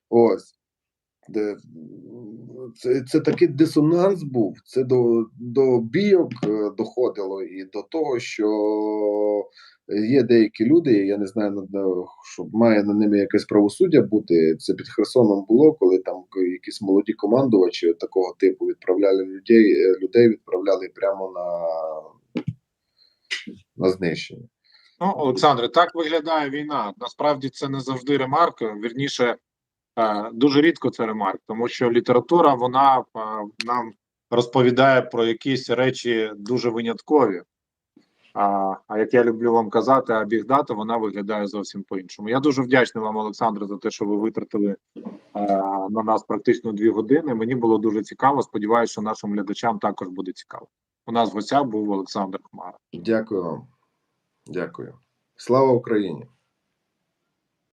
Speaker 2: ось. Це такий дисонанс був, це до бійок доходило і до того, що є деякі люди, я не знаю, що має на ними якесь правосуддя бути, це під Херсоном було, коли там якісь молоді командувачі такого типу відправляли людей відправляли прямо на знищення.
Speaker 1: Ну, Олександре, так виглядає війна. Насправді це не завжди ремарка, вірніше, дуже рідко це ремарк, тому що література, вона нам розповідає про якісь речі дуже виняткові. А як я люблю вам казати, абігдата, вона виглядає зовсім по-іншому. Я дуже вдячний вам, Олександре, за те, що ви витратили на нас практично 2 години. Мені було дуже цікаво. Сподіваюся, що нашим глядачам також буде цікаво. У нас в гостях був Олександр Хмара.
Speaker 2: Дякую вам. Дякую. Слава Україні!